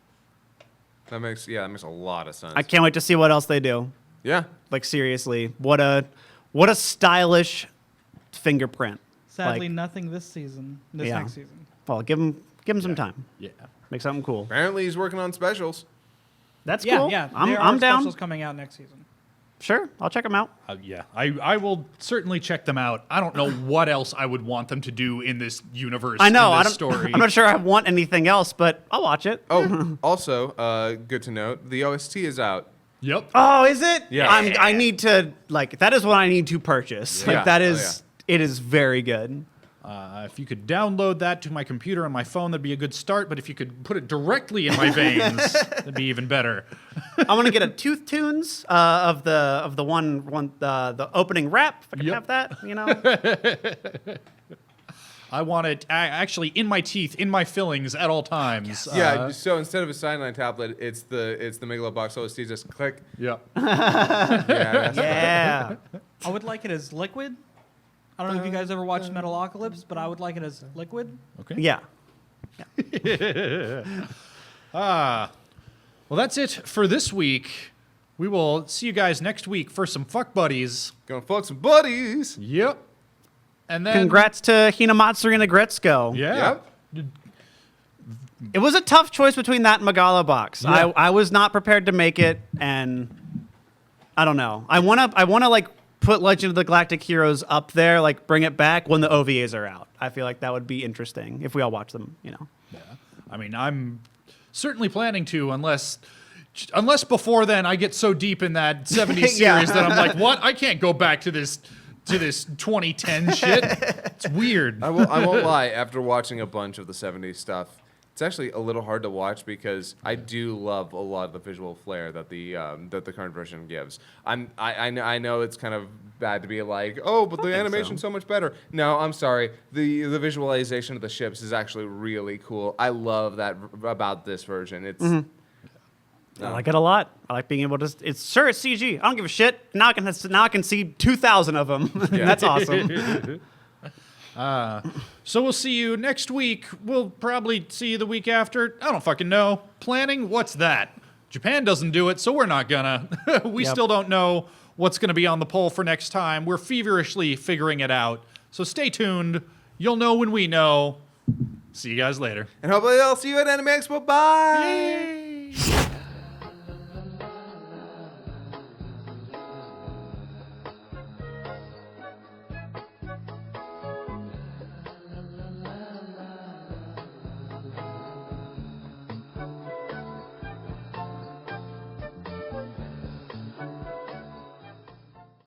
Speaker 2: That makes a lot of sense.
Speaker 3: I can't wait to see what else they do.
Speaker 2: Yeah.
Speaker 3: Like, seriously, what a stylish fingerprint.
Speaker 4: Sadly,
Speaker 3: Like,
Speaker 4: nothing this season. This
Speaker 3: Yeah.
Speaker 4: next season.
Speaker 3: well, give him some time.
Speaker 1: Yeah.
Speaker 3: Make something cool.
Speaker 2: Apparently, he's working on specials.
Speaker 4: Yeah,
Speaker 3: That's cool.
Speaker 4: yeah.
Speaker 3: I'm
Speaker 4: there are
Speaker 3: down.
Speaker 4: specials coming out next season.
Speaker 3: Sure, I'll check them out.
Speaker 1: Yeah, I will certainly check them out. I don't know what else I would want them to do in this universe.
Speaker 3: I know.
Speaker 1: in
Speaker 3: I
Speaker 1: this
Speaker 3: don't.
Speaker 1: story.
Speaker 3: I'm not sure I want anything else, but I'll watch it.
Speaker 2: Oh, also, good to note, the OST is out.
Speaker 1: Yep.
Speaker 3: Oh, is it?
Speaker 2: Yeah.
Speaker 3: I need to that is what I need to purchase.
Speaker 2: Yeah.
Speaker 3: Like that
Speaker 2: Oh,
Speaker 3: is it is very good.
Speaker 1: If you could download that to my computer on my phone, that'd be a good start. But if you could put it directly in my veins, that'd be even better.
Speaker 3: I want to get a Tooth Tunes of the the opening rap. If I can
Speaker 1: Yep.
Speaker 3: have that, you know.
Speaker 1: I want it actually in my teeth, in my fillings at all times.
Speaker 2: Yeah. So instead of a cyanide tablet, it's the Megalo Box OST. Just click.
Speaker 1: Yeah.
Speaker 2: Yeah. That's
Speaker 3: Yeah.
Speaker 4: I would like it as liquid. I don't know if you guys ever watched Metalocalypse, but I would like it as liquid.
Speaker 1: Okay.
Speaker 3: Yeah.
Speaker 1: Well, that's it for this week. We will see you guys next week for some fuck buddies.
Speaker 2: Gonna fuck some buddies.
Speaker 1: Yep. And then
Speaker 3: Congrats to Hinamatsuri and Aggretsuko.
Speaker 1: Yeah.
Speaker 2: Yep.
Speaker 3: It was a tough choice between that and Megalo Box.
Speaker 1: Yeah.
Speaker 3: I was not prepared to make it, and I don't know. I wanna like put Legend of the Galactic Heroes up there, like bring it back when the OVAs are out. I feel like that would be interesting if we all watch them, you know.
Speaker 1: I mean, I'm certainly planning to, unless unless before then I get so deep in that 70s
Speaker 3: Yeah.
Speaker 1: series that I'm like, what? I can't go back to this 2010 shit. It's weird.
Speaker 2: I won't lie. After watching a bunch of the 70s stuff, it's actually a little hard to watch because I do love a lot of the visual flair that the current version gives. I know it's kind of bad to be like, oh, but the animation's so much better. No, I'm sorry. The visualization of the ships is actually really cool. I love that about this version. It's
Speaker 3: I like it a lot. I like being able to. It's CG. I don't give a shit. Now I can see 2,000 of them. That's awesome.
Speaker 1: So we'll see you next week. We'll probably see you the week after. I don't fucking know. Planning? What's that? Japan doesn't do it, so we're not gonna. We still don't know what's gonna be on the poll for next time. We're feverishly figuring it out. So stay tuned. You'll know when we know. See you guys later.
Speaker 2: and hopefully I'll see you at Anime Expo. Bye.
Speaker 1: Yay!